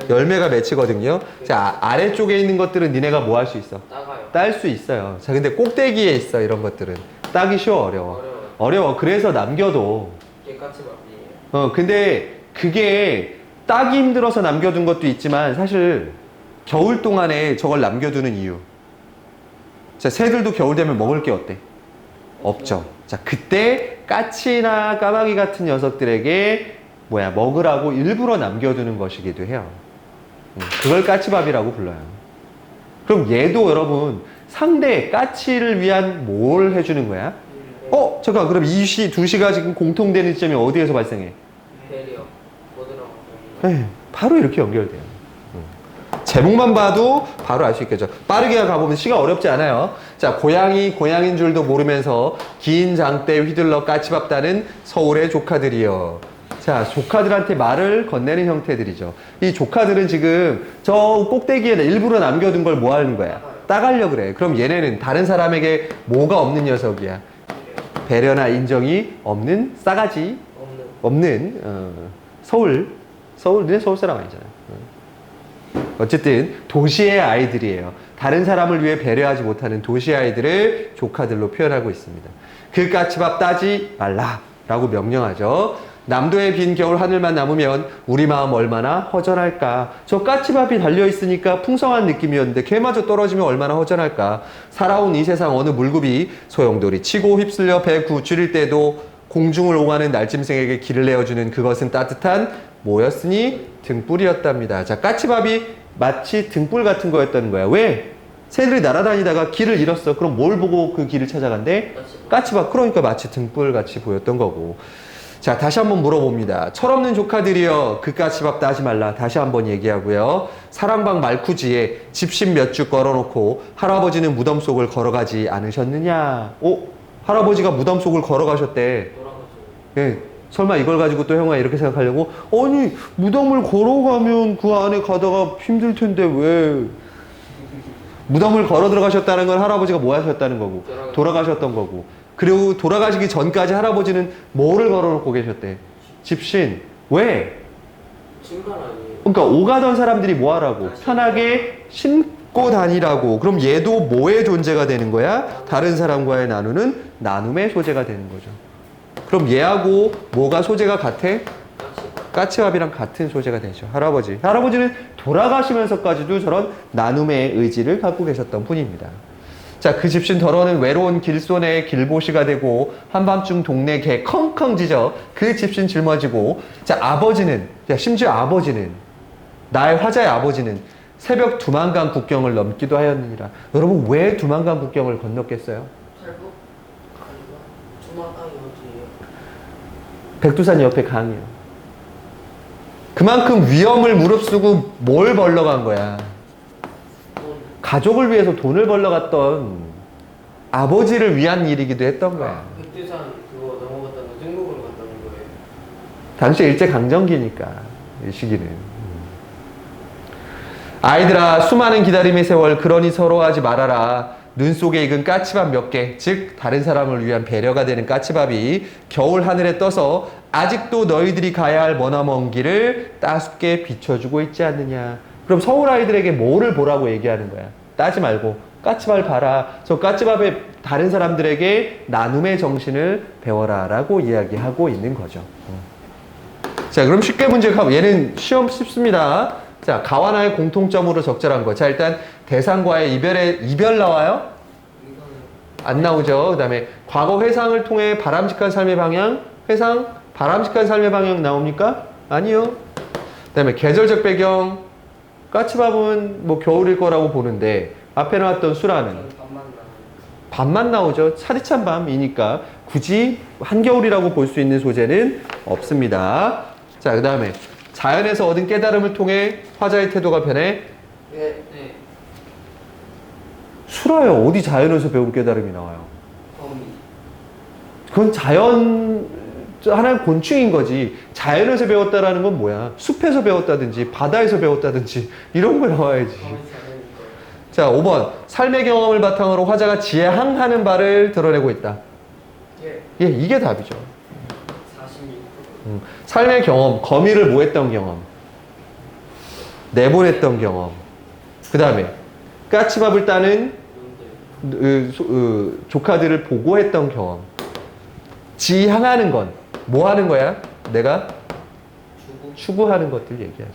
열매가 맺히거든요. 자, 아래쪽에 있는 것들은 니네가 뭐 할 수 있어? 따가요. 딸 수 있어요. 자, 근데 꼭대기에 있어. 이런 것들은. 따기 쉬워, 어려워. 어려워. 그래서 남겨도. 이게 까치밥이에요. 근데 그게 따기 힘들어서 남겨둔 것도 있지만 사실 겨울 동안에 저걸 남겨두는 이유. 자, 새들도 겨울 되면 먹을 게 어때? 없죠. 자, 그때 까치나 까마귀 같은 녀석들에게 먹으라고 일부러 남겨두는 것이기도 해요. 그걸 까치밥이라고 불러요. 그럼 얘도 여러분 상대 까치를 위한 뭘 해주는 거야? 잠깐, 그럼 이 두 시가 지금 공통되는 지점이 어디에서 발생해? 배려. 뭐더라고. 네, 바로 이렇게 연결돼요. 제목만 봐도 바로 알 수 있겠죠. 빠르게 가보면 시가 어렵지 않아요. 자, 고양인 줄도 모르면서 긴 장대 휘둘러 까치밥 따는 서울의 조카들이요. 자, 조카들한테 말을 건네는 형태들이죠. 이 조카들은 지금 저 꼭대기에 일부러 남겨둔 걸 뭐 하는 거야? 따가려 그래. 그럼 얘네는 다른 사람에게 뭐가 없는 녀석이야? 배려나 인정이 없는 싸가지 없는 너네 서울 사람 아니잖아. 어쨌든 도시의 아이들이에요. 다른 사람을 위해 배려하지 못하는 도시 아이들을 조카들로 표현하고 있습니다. 그 까치밥 따지 말라라고 명령하죠. 남도의 빈 겨울 하늘만 남으면 우리 마음 얼마나 허전할까. 저 까치밥이 달려있으니까 풍성한 느낌이었는데 걔마저 떨어지면 얼마나 허전할까. 살아온 이 세상 어느 물급이 소용돌이 치고 휩쓸려 배 구줄일 때도 공중을 오가는 날짐승에게 길을 내어주는 그것은 따뜻한 뭐였으니? 등불이었답니다. 자, 까치밥이 마치 등불 같은 거였다는 거야. 왜? 새들이 날아다니다가 길을 잃었어. 그럼 뭘 보고 그 길을 찾아간대? 까치밥. 그러니까 마치 등불 같이 보였던 거고. 자, 다시 한번 물어봅니다. 철없는 조카들이여 그 까치밥 따지 말라. 다시 한번 얘기하고요. 사랑방 말쿠지에 집신 몇 주 걸어놓고 할아버지는 무덤 속을 걸어가지 않으셨느냐? 할아버지가 무덤 속을 걸어가셨대. 예. 설마 이걸 가지고 또 형아 이렇게 생각하려고? 아니, 무덤을 걸어가면 그 안에 가다가 힘들 텐데 왜? 무덤을 걸어 들어가셨다는 건 할아버지가 뭐 하셨다는 거고? 돌아가셨던 거고. 그리고 돌아가시기 전까지 할아버지는 뭐를 걸어놓고 계셨대? 집신. 왜? 신발 아니에요? 그러니까 오가던 사람들이 뭐 하라고? 편하게 신고 다니라고. 그럼 얘도 뭐의 존재가 되는 거야? 다른 사람과의 나눔의 소재가 되는 거죠. 그럼 얘하고 뭐가 소재가 같아? 까치밥이랑 같은 소재가 되죠. 할아버지는 돌아가시면서까지도 저런 나눔의 의지를 갖고 계셨던 분입니다. 자, 그 집신 덜어는 외로운 길손의 길보시가 되고 한밤중 동네 개 컹컹 짖어 그 집신 짊어지고, 자, 심지어 아버지는 나의 화자의 아버지는 새벽 두만강 국경을 넘기도 하였느니라. 여러분, 왜 두만강 국경을 건넜겠어요? 탈북? 아니요. 두만강이 어디예요? 백두산 옆에 강이요. 그만큼 위험을 무릅쓰고 뭘 벌러 간 거야? 가족을 위해서 돈을 벌러 갔던 아버지를 위한 일이기도 했던 거야. 백두산 그거 넘어갔다는 중국으로 갔다는 거예요. 당시 일제강점기니까 이 시기는. 아이들아, 수많은 기다림의 세월, 그러니 서러워하지 말아라. 눈 속에 익은 까치밥 몇 개, 즉 다른 사람을 위한 배려가 되는 까치밥이 겨울 하늘에 떠서 아직도 너희들이 가야 할 머나먼 길을 따숩게 비춰주고 있지 않느냐. 그럼 서울 아이들에게 뭐를 보라고 얘기하는 거야? 따지 말고 까치밥을 봐라. 저 까치밥에 다른 사람들에게 나눔의 정신을 배워라 라고 이야기하고 있는 거죠. 자, 그럼 쉽게 문제 가. 얘는 시험 쉽습니다. 자, 가와나의 공통점으로 적절한 거. 자, 일단 대상과의 이별 나와요? 안 나오죠. 그 다음에 과거 회상을 통해 바람직한 삶의 방향, 회상, 바람직한 삶의 방향 나옵니까? 아니요. 그 다음에 계절적 배경, 까치밥은 뭐 겨울일 거라고 보는데 앞에 나왔던 수라는 밤만 나오죠. 차디찬 밤이니까 굳이 한겨울이라고 볼 수 있는 소재는 없습니다. 자, 그 다음에 자연에서 얻은 깨달음을 통해 화자의 태도가 변해. 네. 수라요. 어디 자연에서 배운 깨달음이 나와요? 그건 자연 하나의 곤충인 거지. 자연에서 배웠다라는 건 뭐야? 숲에서 배웠다든지 바다에서 배웠다든지 이런 거 나와야지. 자, 5번. 삶의 경험을 바탕으로 화자가 지향하는 바를 드러내고 있다. 예, 이게 답이죠. 46%. 삶의 경험, 거미를 뭐 했던 경험? 내보냈던 경험. 그 다음에 까치밥을 따는 조카들을 보고했던 경험. 지향하는 건 뭐 하는 거야? 내가 추구하는 것들 얘기하죠.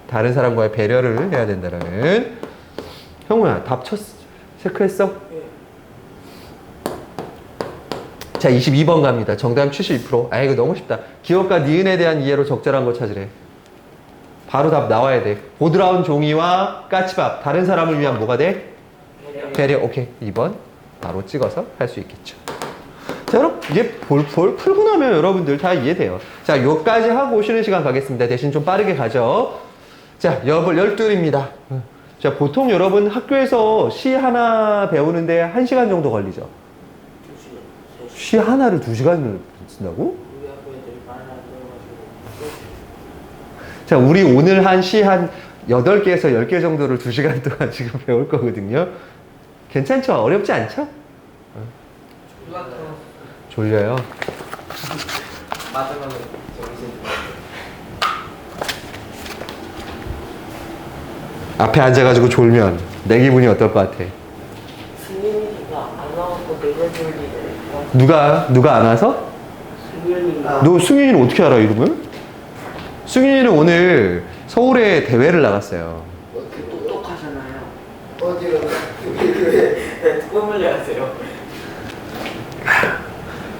다른 사람과의 배려를 해야 된다라는. 형우야, 답 체크했어? 자, 22번 갑니다. 정답 72%. 아, 이거 너무 쉽다. 기억과 니은에 대한 이해로 적절한 거 찾으래. 바로 답 나와야 돼. 보드라운 종이와 까치밥. 다른 사람을 위한 뭐가 돼? 배려. 오케이. 2번. 바로 찍어서 할 수 있겠죠. 자, 여러분, 이제 풀고 나면 여러분들 다 이해돼요. 자, 요까지 하고 쉬는 시간 가겠습니다. 대신 좀 빠르게 가죠. 자, 12입니다. 자, 보통 여러분 학교에서 시 하나 배우는데 1시간 정도 걸리죠? 시 하나를 2시간을 쓴다고? 우리 학교 애들이 말을 안 들어가지고. 자, 우리 오늘 한 시 한 8개에서 10개 정도를 2시간 동안 지금 배울 거거든요. 괜찮죠? 어렵지 않죠? 졸려요? 마지막에 정신. 앞에 앉아가지고 졸면 내 기분이 어떨 것 같아? 승윤이가 안 나왔고 내가 졸리네. 누가 안 와서? 승윤이가. 너 승윤이는 어떻게 알아, 이름을? 승윤이는 오늘 서울에 대회를 나갔어요. 똑똑하잖아요. 어디로? 왜 꿈을 하세요?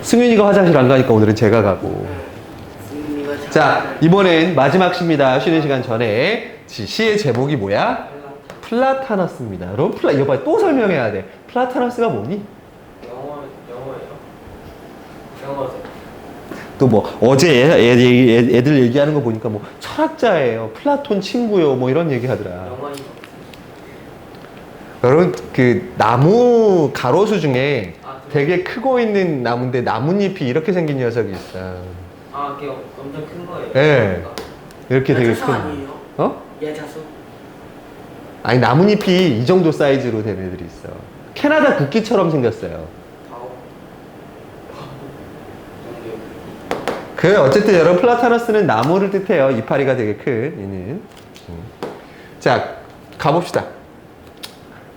승윤이가 화장실 안 가니까 오늘은 제가 가고. 승윤이가 자, 이번엔 마지막 시입니다. 쉬는 시간 전에. 시의 제목이 뭐야? 플라타너스입니다. 여러분, 이거 봐, 또 설명해야 돼. 플라타너스가 뭐니? 영어죠. 또 뭐, 어제 애들 얘기하는 거 보니까 뭐, 철학자예요. 플라톤 친구요. 뭐 이런 얘기 하더라. 영어인. 여러분, 그, 나무 가로수 중에 되게 크고 있는 나무인데 나뭇잎이 이렇게 생긴 녀석이 있어. 아, 그게 엄청 큰 거예요. 예. 이렇게 되게 야자수 큰. 아니에요? 어? 야자수. 아니, 나뭇잎이 이 정도 사이즈로 된 애들이 있어. 캐나다 국기처럼 생겼어요. 그, 어쨌든 여러분, 플라타너스는 나무를 뜻해요. 이파리가 되게 큰, 얘는. 자, 가봅시다.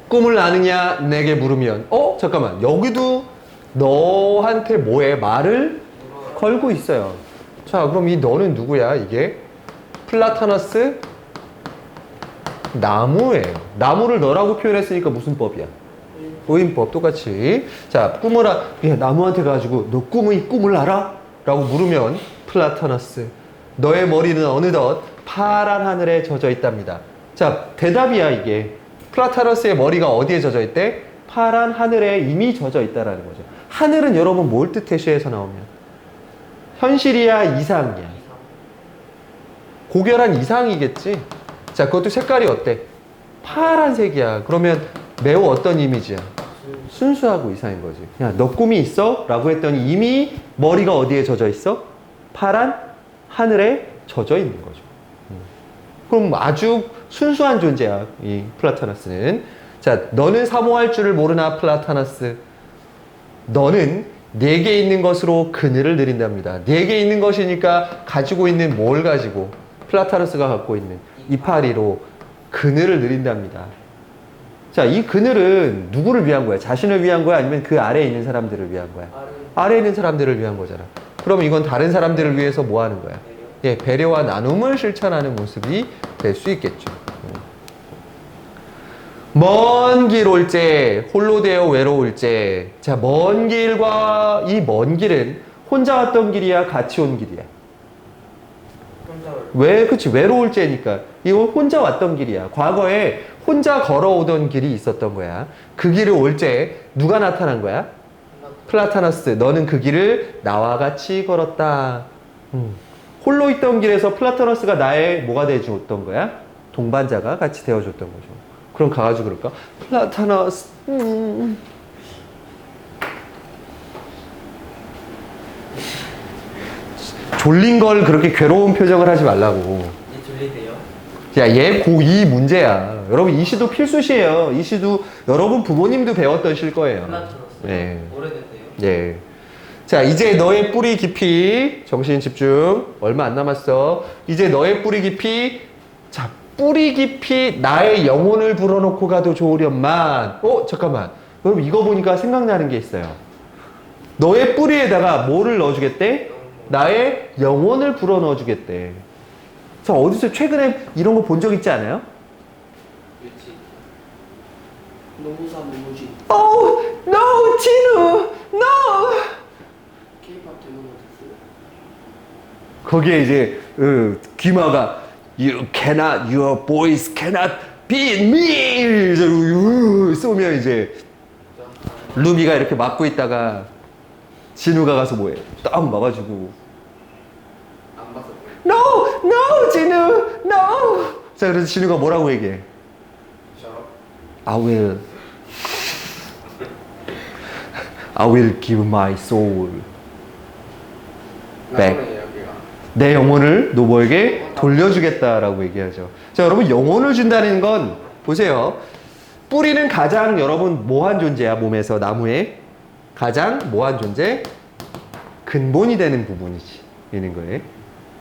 꿈을 아느냐, 내게 물으면. 잠깐만. 여기도 너한테 뭐해? 말을 걸고 있어요. 자, 그럼 이 너는 누구야, 이게? 플라타너스? 나무예요. 나무를 너라고 표현했으니까 무슨 법이야? 오인법 똑같이. 자, 나무한테 가가지고 너 꿈을 알아? 라고 물으면 플라타너스. 너의 머리는 어느덧 파란 하늘에 젖어 있답니다. 자, 대답이야, 이게. 플라타너스의 머리가 어디에 젖어 있대? 파란 하늘에 이미 젖어 있다라는 거죠. 하늘은 여러분 뭘 뜻해, 시에서 나오면? 현실이야, 이상이야? 고결한 이상이겠지. 자, 그것도 색깔이 어때? 파란색이야. 그러면 매우 어떤 이미지야? 순수하고 이상인 거지. 야, 너 꿈이 있어? 라고 했더니 이미 머리가 어디에 젖어 있어? 파란 하늘에 젖어 있는 거죠. 그럼 아주 순수한 존재야, 이 플라타너스는. 자, 너는 사모할 줄을 모르나, 플라타너스. 너는 내게 있는 것으로 그늘을 드린답니다. 내게 있는 것이니까 가지고 있는 뭘 가지고? 플라타너스가 갖고 있는 이파리로 그늘을 드린답니다. 자, 이 그늘은 누구를 위한 거야? 자신을 위한 거야? 아니면 그 아래에 있는 사람들을 위한 거야? 아래에 있는 사람들을 위한 거잖아. 그럼 이건 다른 사람들을 위해서 뭐 하는 거야? 예, 배려와 나눔을 실천하는 모습이 될 수 있겠죠. 먼 길 올 때, 홀로 되어 외로울 때. 자, 먼 길과 이 먼 길은 혼자 왔던 길이야? 같이 온 길이야? 왜? 그치, 외로울 때니까. 이거 혼자 왔던 길이야. 과거에 혼자 걸어오던 길이 있었던 거야. 그 길을 올 때 누가 나타난 거야? 플라타너스. 너는 그 길을 나와 같이 걸었다. 홀로 있던 길에서 플라타너스가 나의 뭐가 되어줬던 거야? 동반자가 같이 되어줬던 거죠. 그럼 가가지고 그럴까? 플라타너스. 졸린 걸 그렇게 괴로운 표정을 하지 말라고. 졸리세요? 야, 얘 고2 문제야. 여러분, 이 시도 필수시에요. 이 시도 여러분 부모님도 배웠던 시일 거예요. 플라타너스. 네. 오래됐네요. 예. 자, 이제 너의 뿌리 깊이, 정신 집중. 얼마 안 남았어. 이제 너의 뿌리 깊이, 자, 뿌리 깊이 나의 영혼을 불어넣고 가도 좋으련만. 잠깐만. 여러분, 이거 보니까 생각나는 게 있어요. 너의 뿌리에다가 뭐를 넣어주겠대? 나의 영혼을 불어넣어 주겠대. 자, 어디서 최근에 이런 거 본 적 있지 않아요? 유치. 노무사 노무지 Oh, no, 진우, no. K-pop 대부분 됐어요. 거기에 이제 귀마가 You cannot, your boys cannot beat me. 이제 쏘면 이제 루미가 이렇게 막고 있다가 진우가 가서 뭐해? 딱 막아주고. 안 봤어. No, no, 진우, no. 자, 그래서 진우가 뭐라고 얘기해? I will give my soul back. 내 영혼을 노보에게 돌려주겠다라고 얘기하죠. 자, 여러분, 영혼을 준다는 건 보세요. 뿌리는 가장 여러분 뭐한 존재야? 몸에서 나무에 가장 뭐한 존재? 근본이 되는 부분이지. 있는 거예요.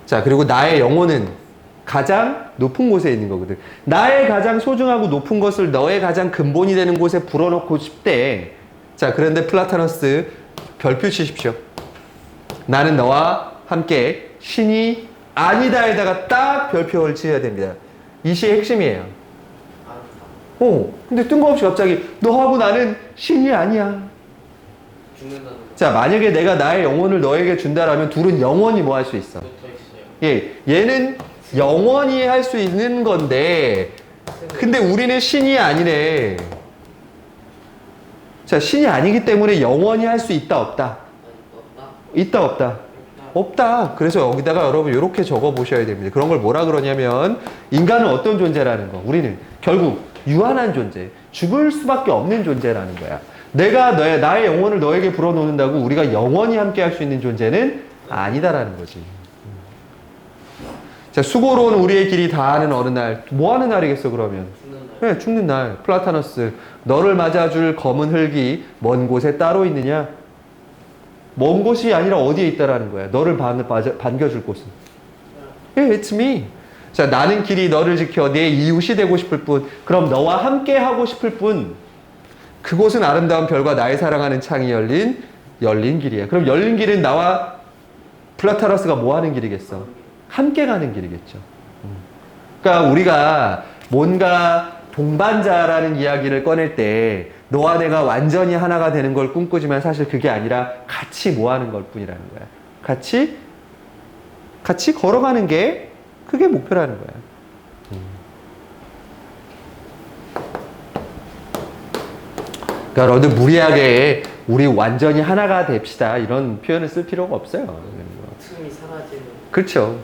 자, 그리고 나의 영혼은 가장 높은 곳에 있는 거거든. 나의 가장 소중하고 높은 것을 너의 가장 근본이 되는 곳에 불어넣고 싶대. 자, 그런데 플라타너스 별표 치십시오. 나는 너와 함께 신이 아니다에다가 딱 별표를 치어야 됩니다. 이 시의 핵심이에요. 근데 뜬금없이 갑자기 너하고 나는 신이 아니야. 죽는다는 거. 자, 만약에 내가 나의 영혼을 너에게 준다라면 둘은 영원히 뭐 할 수 있어? 붙어 있어요. 예, 얘는 영원히 할 수 있는 건데, 근데 우리는 신이 아니래. 자, 신이 아니기 때문에 영원히 할 수 있다, 없다? 없다. 있다, 없다? 없다. 그래서 여기다가 여러분 이렇게 적어 보셔야 됩니다. 그런 걸 뭐라 그러냐면, 인간은 어떤 존재라는 거. 우리는 결국 유한한 존재, 죽을 수밖에 없는 존재라는 거야. 내가 나의 영혼을 너에게 불어넣는다고 우리가 영원히 함께 할 수 있는 존재는 아니다라는 거지. 자, 수고로운 우리의 길이 다하는 어느 날, 뭐 하는 날이겠어, 그러면? 죽는 날. 네, 죽는 날. 플라타너스, 너를 맞아줄 검은 흙이 먼 곳에 따로 있느냐? 먼 곳이 아니라 어디에 있다라는 거야. 너를 반겨줄 곳은. Yeah, it's me. 자, 나는 길이 너를 지켜 내 이웃이 되고 싶을 뿐. 그럼 너와 함께 하고 싶을 뿐. 그곳은 아름다운 별과 나의 사랑하는 창이 열린 길이야. 그럼 열린 길은 나와 플라타너스가 뭐 하는 길이겠어? 함께 가는 길이겠죠. 그러니까 우리가 뭔가 동반자라는 이야기를 꺼낼 때 너와 내가 완전히 하나가 되는 걸 꿈꾸지만 사실 그게 아니라 같이 뭐 하는 걸 뿐이라는 거야. 같이 걸어가는 게 그게 목표라는 거야. 그러니까 여러분들 무리하게 우리 완전히 하나가 됩시다 이런 표현을 쓸 필요가 없어요. 틈이 사라지는. 그렇죠.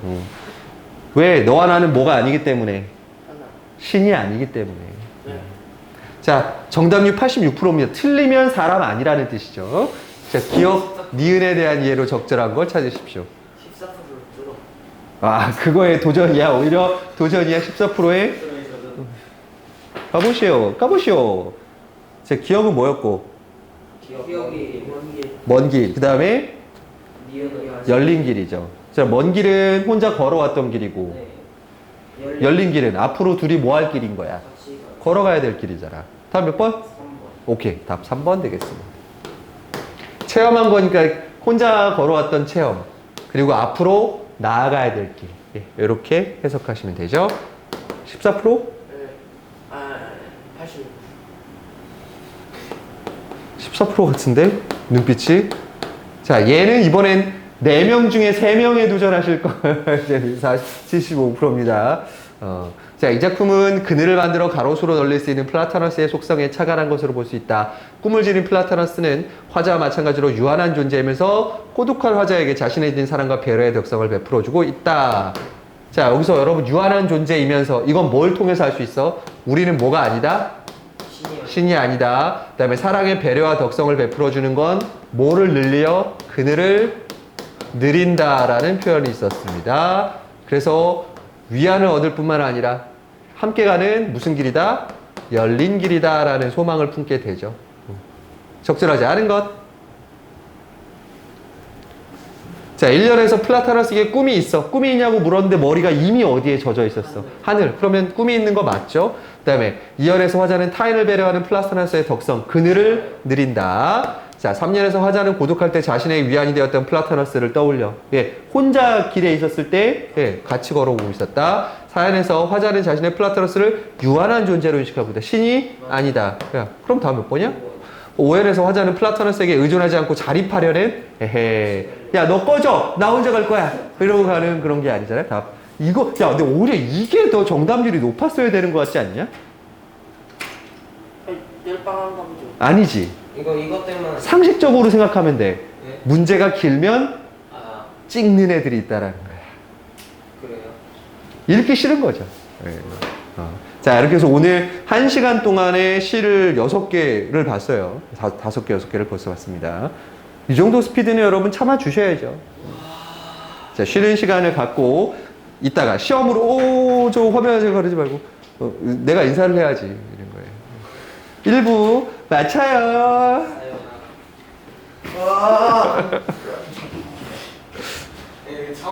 왜? 너와 나는 뭐가 아니기 때문에? 하나. 신이 아니기 때문에. 네. 자, 정답률 86%입니다. 틀리면 사람 아니라는 뜻이죠. 자, 기억, 니은에 대한 이해로 적절한 걸 찾으십시오. 14%로 줄어. 아, 그거에 도전이야. 오히려 도전이야. 14%에. 들어있어도 가보시오. 가보시오. 자, 기억은 뭐였고? 기억이 먼 길. 먼 길. 그 다음에 니은이 열린 길이죠. 자, 먼 길은 혼자 걸어왔던 길이고, 네. 열린 길은 앞으로 둘이 뭐 할 길인 거야? 같이 가. 걸어가야 될 길이잖아. 다음 몇 번? 3번. 오케이. 답 3번 되겠습니다. 체험한 거니까 혼자 걸어왔던 체험. 그리고 앞으로 나아가야 될 길. 예, 이렇게 해석하시면 되죠. 14%? 네. 아, 80. 14% 같은데? 눈빛이? 자, 얘는 이번엔 4명 중에 3명에 도전하실 거예요. 75%입니다. 자, 이 작품은 그늘을 만들어 가로수로 널릴 수 있는 플라타너스의 속성에 착안한 것으로 볼 수 있다. 꿈을 지닌 플라타너스는 화자와 마찬가지로 유한한 존재이면서 고독한 화자에게 자신에 있는 사랑과 배려의 덕성을 베풀어주고 있다. 자, 여기서 여러분 유한한 존재이면서 이건 뭘 통해서 알 수 있어? 우리는 뭐가 아니다? 신이 아니다. 그 다음에 사랑의 배려와 덕성을 베풀어주는 건 뭐를 늘려? 그늘을 느린다라는 표현이 있었습니다. 그래서 위안을 얻을 뿐만 아니라 함께 가는 무슨 길이다? 열린 길이다 라는 소망을 품게 되죠. 적절하지 않은 것. 자, 1년에서 플라타너스에게 꿈이 있어. 꿈이 있냐고 물었는데 머리가 이미 어디에 젖어 있었어? 하늘. 그러면 꿈이 있는 거 맞죠? 그 다음에 2년에서 화자는 타인을 배려하는 플라타너스의 덕성, 그늘을 느린다. 자, 3년에서 화자는 고독할 때 자신의 위안이 되었던 플라타너스를 떠올려. 예, 혼자 길에 있었을 때 예, 같이 걸어오고 있었다. 4년에서 화자는 자신의 플라타너스를 유한한 존재로 인식하고 있다. 신이 아니다. 야, 그럼 다음 몇 번이야? 5년에서 화자는 플라타너스에게 의존하지 않고 자립하려는 에헤. 야, 너 꺼져. 나 혼자 갈 거야. 이러고 가는 그런 게 아니잖아요. 답. 이거, 야, 근데 오히려 이게 더 정답률이 높았어야 되는 것 같지 않냐? 열방한가 보죠. 아니지. 이것 때문에 상식적으로 생각하면 돼. 예? 문제가 길면 아 찍는 애들이 있다라는 거야. 그래요? 읽기 싫은 거죠. 예. 자, 이렇게 해서 오늘 1시간 동안의 시를 6개를 봤어요. 5개, 6개를 벌써 봤습니다. 이 정도 스피드는 여러분 참아주셔야죠. 자, 쉬는 시간을 갖고 이따가 시험으로 저 화면에 가르지 말고 내가 인사를 해야지 이런 거예요. 1부 마쳐요. 사요나